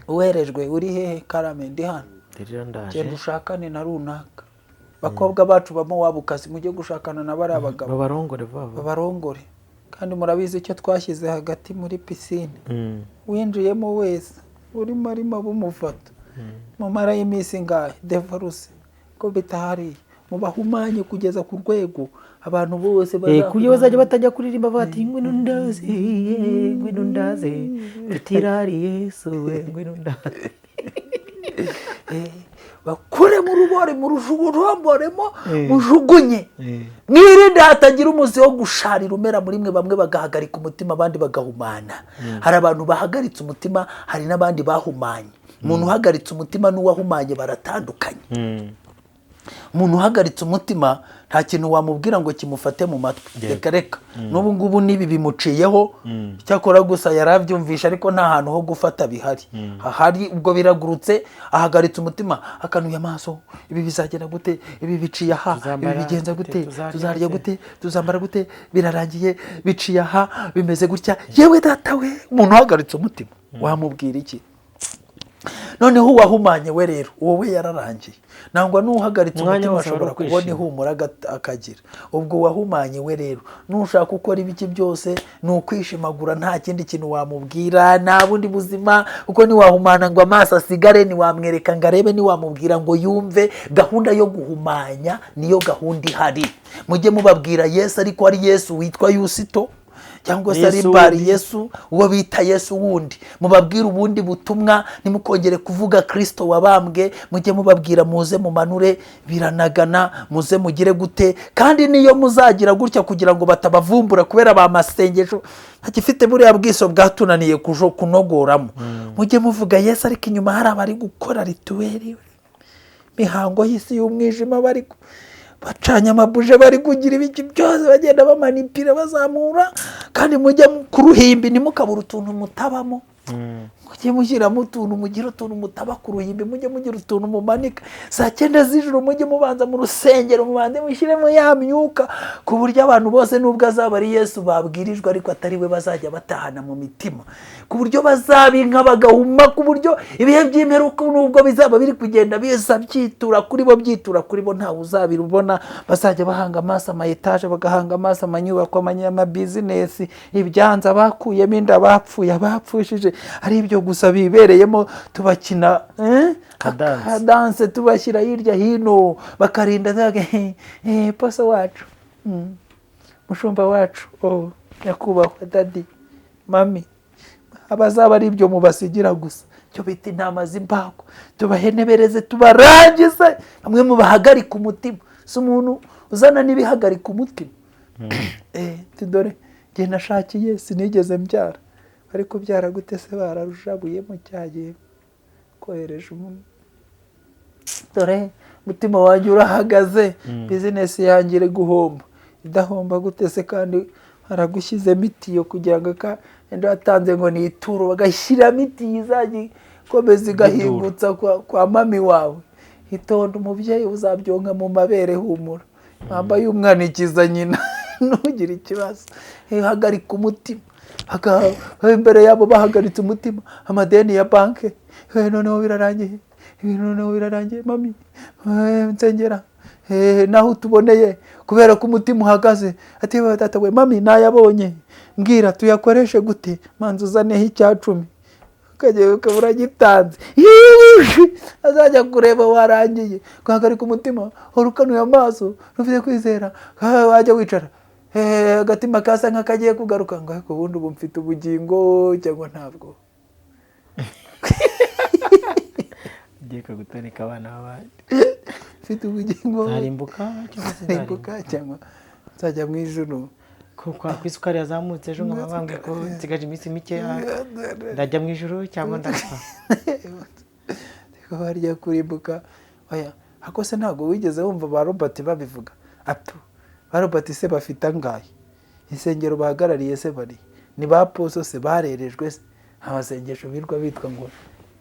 [SPEAKER 2] Uwerejwe uri hehe? Karame ndi hano, genda ushakane na runaka. Bakobwa bacu bamo wabukazi, mujye gushakana na bari abagabo babarongore. Kandi murabizi icyo twashyize hagati muri pisine, winjiyemo wese urimo arimo bumufata mumara y'iminsi ngahe devaruse ko bitahari mubahumanye kugeza ku rwego abantu bose
[SPEAKER 1] kuyo bazajya batajya kuririmba bati ngwino ndaze utirari Yesu we ngwino ndaze.
[SPEAKER 2] bakure mu rubore mu rujuguromboremo mujugunye, mwirinde hatagira umuzi wo gusharira umera muri mwe. Bamwe bagahagarika umutima, abandi bagahumana. Hari abantu bahagaritse umutima, hari n'abandi bahumanye. Umuntu uhagaritse umutima n'uwahumanye baratandukanye. Umuntu uhagaritse umutima nta kintu wamubwira ngo kimufate mu matwi, reka n'ubu ngubu nibi bimuciyeho. Cyakora gusa yarabyumvisha, ariko nta hantu ho gufata bihari. Hari ubwo biragurutse, ahagaritse umutima, akanuye amaso. Ibi bizagenda gute? Ibi biciye aha, ibi bigenza gute? Tuzarya gute? Tuzambara gute? Birarangiye biciye aha, bimeze gutya. Yewe data we, umuntu uhagaritse umutima wamubwira iki? Noneho uwahumanye we rero wowe yararangiye. Nangwa n'uhagaritse umutima ashobora kubona ihumura akagira. Ubwo wahumanye we rero nushaka ukora ibiki byose nukwishimagura, nta kindi kintu wamubwira, nta bundi buzima. Uko ni wahumana ngo amaso asigare, ni wamwereka ngo arebe, ni wamubwira ngo yumve. Gahunda yo guhumanya niyo gahunda ihari. Mujye mubabwira Yesu, ariko ari Yesu witwa Yusito cyangwa se ari Bari Yesu, uwo bita Yesu wundi. Mubabwira ubundi butumwa, nimukongere kuvuga Kristo wabambwe. Mujye mubabwira muze mumanure biranagana, muze mugire gute. Kandi niyo muzagira gutya kugira ngo batabavumbura kubera ba masengesho agifite buriya bwiso bwatunaniye kunogoramo. Mujye muvuga Yesu, ariko inyuma hari abari gukora rituweli, mihango y'isi y'umwijima, bari bacanye amabuje, bari kugira ibiki byose, bagenda bamanipira bazamura. Kandi mujye ku ruhimbi ntimukabura utuntu mutabamo. Mujye mushyiramo utuntu, mugire utuntu mutaba ku ruhimbi, mujye mugira utuntu mumanika. Saa 9 z'ijoro mujye mubanza mu rusengero, mubanze mushyiremo ya myuka, ku buryo abantu bose nubwo azaba ari Yesu babwirijwe, ariko atari we bazajya batahana mu mitima. Ku buryo bazabinka bagahuma, ku buryo ibihe by'imperuka nubwo bizaba biri kugenda biza byitura kuri bo, ntawe uzabirubona. Bazajya bahanga amaso ama etaje, bagahanga amaso amanyubako, amabizinesi, ibyanza bakuyemo inda, bapfuye abapfushije, ari ibyo gusa bibereyemo. Tubakina kadanse, tubashyira hirya hino, bakarinda pasa wacu, mushumba wacu, nyakubahwa dadi, mami. Abazaba ari ibyo mubasigira gusa, cyo bita intama z'imbago. Tubahenebereze, tubarangize. Bamwe mu bahagarika umutima, si umuntu uzana n'ibihagarika umutima. Dore nge nashakiye sinigeze mbyara, ariko byara gute se bararushabuyemo cyagiye kohereje umuntu. Dore mutima wanjye urahagaze, bizinesi yanjye iri guhomba. Idahomba gute se kandi haragushyizemo itiyo kugira ngo enda watanze ngo ni ituro, bagashyiramo itiyo izajya ikomeza igahingutsa kwa mami wawe. Itonde umubyeyi uzabyonka mu mabere, humura. Mwambaye umwana ikiza nyina. ntugire ikibazo. Hagarika umutima. Imbere yabo bahagaritse umutima, amadeni ya banki, noneho birarangiye, noneho birarangiye mami, nsengera, naho utuboneye kubera ko umutima uhagaze. Ati data we mami nayabonye, mbwira tuyakoreshe gute, manzi uzaneho icya 10. Kagiye ukabura gitanze, azajya kureba warangiye. Guhagarika umutima, urukanuye amaso, ufite kwizera, wajya wicara, agatima kasa nk'akagiye kugaruka, ngo ariko ubundi ubu mfite ubugingo cyangwa ntabwo.
[SPEAKER 1] Ugiye gutonika abana b'abandi,
[SPEAKER 2] mfite ubugingo,
[SPEAKER 1] zarimbuka
[SPEAKER 2] cyangwa nzajya mu ijuru.
[SPEAKER 1] Kuko ku isukari yazamutse ejo nkabambwe ko nsigaje iminsi mike ndajya mu ijuru cyangwa ndapfa.
[SPEAKER 2] Barya kurimbuka. Oya, hako se ntabwo wigeze wumva ba Robert babivuga? Ato ba Robert se bafite angahe? Insengero bahagarariye se bari ni ba Poso se barerejwe se? Abasengesho birwa bitwa ngo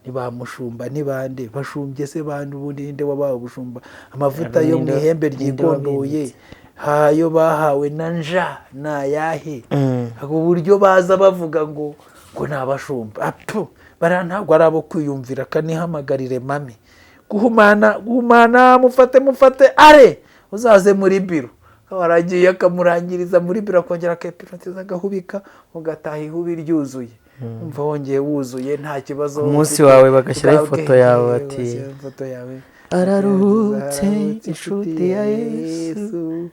[SPEAKER 2] ni ba Mushumba ni bande bashumbye se bande ubundi inde wabaho bushumba? Amavuta yo mu ihembe ryigondoye hayo bahawe na nja na yahe. Ako buryo baza bavuga ngo nabashumba. Ato bara ntabwo arabo kwiyumvira kanihamagarire mami. Guhumana mufate are uzaze muri biro. Waragiye akamurangiriza muri biro akongera akepiratiza agahubika ugataha ihubi ryuzuye. Umva wongeye wuzuye nta kibazo.
[SPEAKER 1] Umunsi wawe bagashyiraho ifoto yawe ati araruhutse inshuti ya Yesu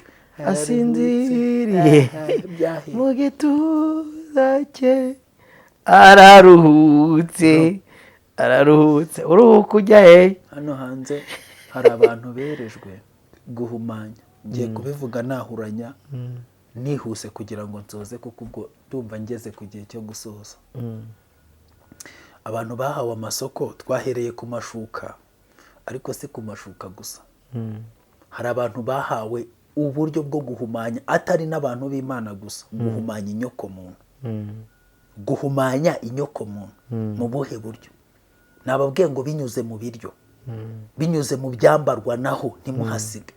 [SPEAKER 1] asinziriye mu gituza cye, araruhutse uruhuka ujya he?
[SPEAKER 2] Hano hanze hari abantu berejwe guhumanya. Ngiye kubivuga nahuranya nihuse kugira ngo nsoze, kuko ubwo ndumva ngeze ku gihe cyo gusoza. Abantu bahawe amasoko, twahereye ku mashuka, ariko si ku mashuka gusa. Hari abantu bahawe uburyo bwo guhumanya, atari n'abantu b'Imana gusa, guhumanya inyoko muntu. Guhumanya inyoko muntu mu buhe buryo? Nababwiye ngo binyuze mu biryo, binyuze mu byambarwa naho ntimuhasige,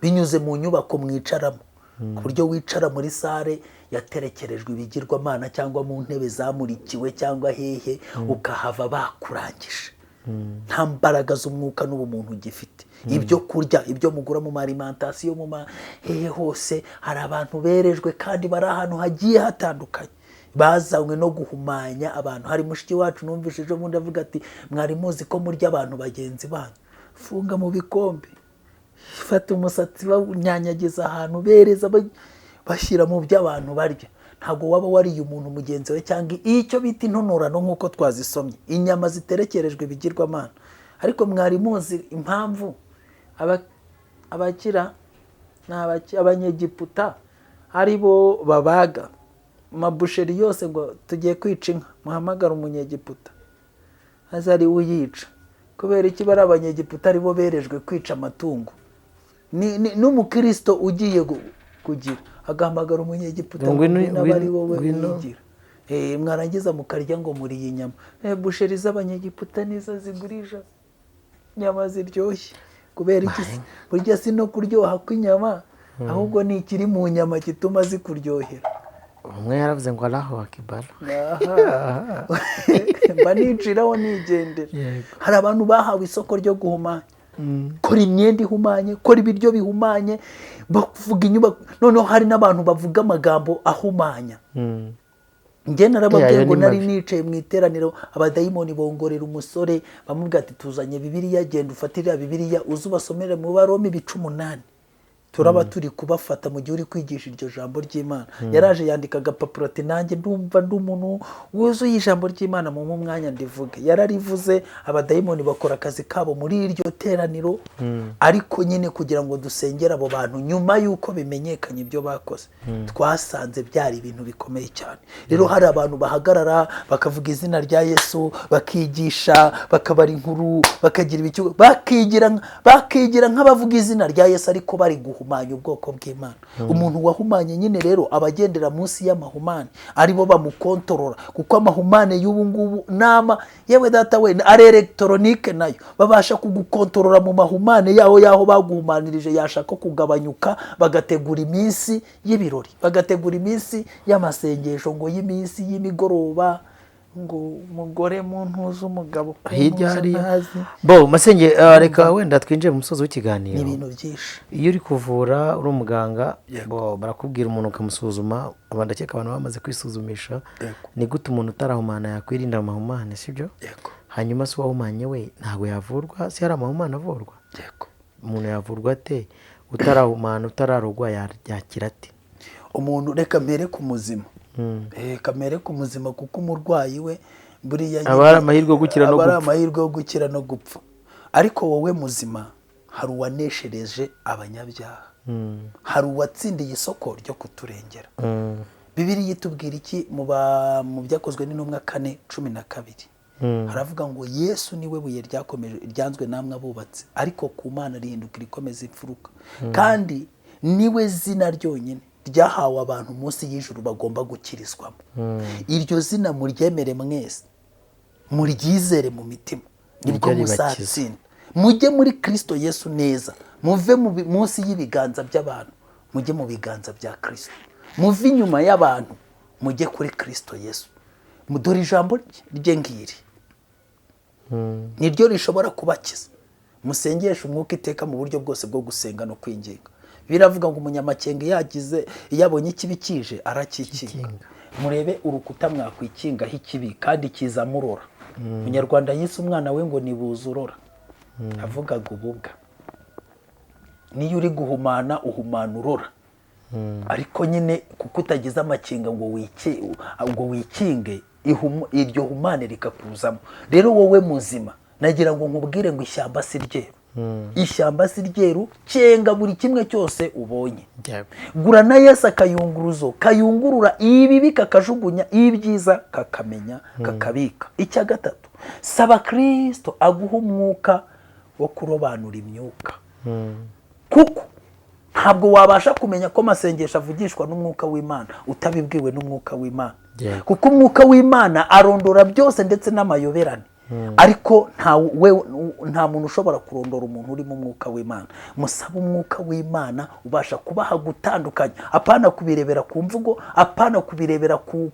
[SPEAKER 2] binyuze mu nyubako mwicaramo, ku buryo wicara muri sare yaterekerejwe ibigirwamana cyangwa mu ntebe zamurikiwe cyangwa hehe, ukahava bakurangije. Nta mbaraga z'umwuka n'ubumuntu ugifite. Ibyo kurya, ibyo mugura mu alimentation mu hehe hose, hari abantu berejwe kandi bari ahantu hagiye hatandukanye, bazanywe no guhumanya abantu. Hari mushiki wacu numvishije ubundi avuga ati mwari muzi ko murya abantu bagenzi banyu? Funga mu bikombe, fata umusatsi banyanyagiza ahantu, bereza bashyira mu by'abantu barya. Ntabwo waba wariye umuntu mugenzi we, cyangwa icyo bita intonorano nk'uko twazisomye, inyama ziterekerejwe ibigirwamana. Ariko mwari muzi impamvu abakira abanyegiputa ari bo babaga mabusheri yose ngo tugiye kwica inka, muhamagara umunyegiputa aza ari uyica? Kubera iki bari abanyegiputa ari bo berejwe kwica amatungo? N'umukristo ugiye kugira agahamagara umunyegiputa ngo n'abari wowe wigira. Mwarangiza mukarya ngo muri inyama. Busheri z'abanyegiputa nizo zigurisha inyama ziryoshye. Kubera iki? Burya si no kuryoha kw'inyama, ahubwo ni ikiri mu nyama gituma zikuryohera.
[SPEAKER 1] Umwe yaravuze ngo Allahu Akbar.
[SPEAKER 2] Mba niciraho nigendera. Hari abantu bahawe isoko ryo guhumanya. Kora imyenda ihumanye, kora ibiryo bihumanye, bavuga inyubako. Noneho hari n'abantu bavuga amagambo ahumanya. Njye narababwiye ngo nari nicaye mu iteraniro, abadayimoni bongorera umusore, bamubwira ati tuzanye Bibiliya, genda ufatira Bibiliya uze ubasomere mu Baroma 8. Turaba turi kubafata mu gihe uri kwigisha iryo jambo ry'Imana. Yaraje yandika agapapuro ati nanjye ndumva ndi umuntu wuzuye ijambo ry'Imana mu mwanya ndivuge. Yararivuze, abadayimoni bakora akazi kabo muri iryo teraniro, ariko nyine kugira ngo dusengere abo bantu nyuma yuko bimenyekanye ibyo bakoze, twasanze byari ibintu bikomeye cyane. Rero hari abantu bahagarara bakavuga izina rya Yesu, bakigisha, bakabara inkuru, bakagira ibicyugo, bakigira nk'abavuga izina rya Yesu ariko bari guhumanya guhumanya ubwoko bw'Imana. Umuntu wahumanye nyine rero abagendera munsi y'amahumane aribo bamukontorora, kuko amahumane y'ubu ngubu yewe data we ari electronique nayo babasha kugukontorora mu mahumane yaho baguhumanirije. yashaka kugabanyuka bagategura iminsi y'ibirori, bagategura iminsi y'amasengesho, ngo y'iminsi y'imigoroba, ngo umugore mu ntuza umugabo
[SPEAKER 1] hirya hari bo masenge. Reka wenda twinjiye mu musozo w'ikiganiro.
[SPEAKER 2] Ibintu byinshi
[SPEAKER 1] iyo uri kuvura uri umuganga, bo barakubwira umuntu ukamusuzuma, abandakeka abantu bamaze kwisuzumisha, ni gute umuntu utarahumana yakwirinda amahumane, sibyo? Hanyuma se wahumanye we ntabwo yavurwa? Si hari amahumane avurwa? Umuntu yavurwa ate utarahumana, utararugwa, yakira ate
[SPEAKER 2] umuntu? Reka mbere ku muzima, kamere ku muzima, kuko umurwayi we buriya
[SPEAKER 1] aba ari amahirwe yo
[SPEAKER 2] gukira no gupfa. Ariko wowe muzima, hari uwaneshereje abanyabyaha, hari uwatsindiye isoko ryo kuturengera. Bibiliya itubwira iki mu byakozwe n'intumwa 4:12? Haravuga ngo Yesu niwe buye ryanzwe namwe abubatsi, ariko ku Mana rihindukira ikomeza imfuruka, kandi niwe zina ryonyine ryahawe abantu munsi y'ijuru bagomba gukirizwamo. Iryo zina muryemere mwese, muryizere mu mitima, nibwo muzatsinda. Mujye muri Kristo Yesu neza, muve munsi y'ibiganza by'abantu, mujye mu biganza bya Kristo. Muve inyuma y'abantu, mujye kuri Kristo Yesu. Dore ijambo rye ngiri niryo rishobora kubakiza. Musengeshe umwuka iteka mu buryo bwose bwo gusenga no kwinginga. Biravuga ngo umunyamakenga iyo abonye ikibi kije arakikinga. Murebe urukuta mwakwikingaho ikibi kandi kiza murora. Umunyarwanda yise umwana we ngo nibuzurora, avugaga ububwa. Niyo uri guhumana uhumana urora, ariko nyine kuko utagize amakenga ngo wikinge, iryo humane rikakuzamo. Rero wowe muzima, nagira ngo nkubwire ngo ishyamba si ryeru. Ishyamba si ryeru, cenga buri kimwe cyose ubonye. Gura na Yesu akayunguruzo kayungurura ibibi kakajugunya, ibyiza kakamenya kakabika. Icya gatatu, saba Kristo aguha umwuka wo kurobanura imyuka, kuko ntabwo wabasha kumenya ko amasengesho avugishwa n'umwuka w'Imana utabibwiwe n'umwuka w'Imana. Kuko umwuka w'Imana arondora byose ndetse n'amayoberane. Ariko nta muntu ushobora kurondora umuntu uri mu mwuka w'Imana. Musaba umwuka w'Imana ubasha kubaha gutandukanya, apana kubirebera ku mvugo, apana kubirebera ku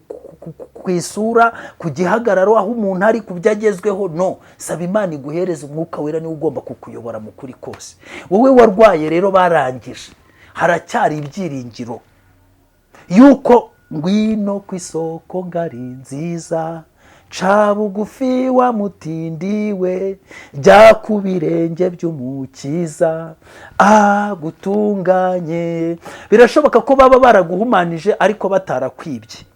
[SPEAKER 2] isura, ku gihagararo aho umuntu ari, ku byagezweho. No, saba Imana iguhereza umwuka wera, niwe ugomba kukuyobora mu kuri kose. Wowe warwaye rero barangije, haracyari ibyiringiro yuko ngwino ku isoko ngari nziza, ca bugufi wa mutindiwe, jya ku birenge by'umukiza agutunganye. Birashoboka ko baba baraguhumanije ariko batarakwibye,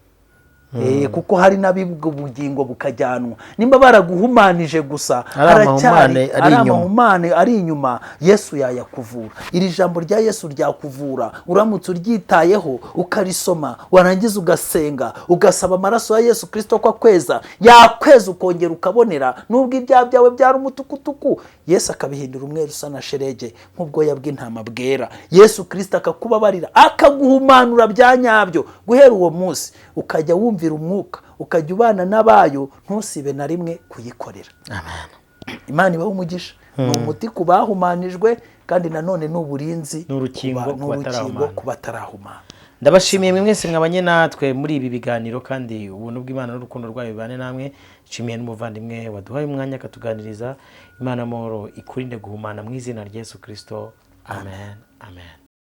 [SPEAKER 2] kuko hari n'abibwa ubugingo bukajyanwa. Nimba baraguhumanije gusa, haracyari amahumane ari inyuma, Yesu yayakuvura. Iri jambo rya Yesu ryakuvura uramutse uryitayeho, ukarisoma, warangiza ugasenga, ugasaba amaraso ya Yesu Kristo ko akweza, yakweza ukongera ukabonera. Nubwo ibyaha byawe byari umutukutuku, Yesu akabihindura umweru usa na sherege, nk'ubwoya bw'intama bwera. Yesu Kristo akakubabarira, akaguhumanura bya nyabyo. Guhera uwo munsi ukajya wumvira umwuka, ukajya ubana n'abayo, ntusibe na rimwe kuyikorera.
[SPEAKER 1] Amen.
[SPEAKER 2] Imana ibahe umugisha. Ni umuti ku bahumanijwe, kandi nanone ni uburinzi,
[SPEAKER 1] n'urukingo
[SPEAKER 2] ku batarahumana.
[SPEAKER 1] Ndabashimiye mwese mwabanye natwe muri ibi biganiro, kandi ubuntu bw'Imana n'urukundo rwayo bibane namwe. Nshimiye n'umuvandimwe waduhaye umwanya akatuganiriza. Imana amahoro ikurinde guhumana mu izina rya Yesu Kristo. Amen. Amen.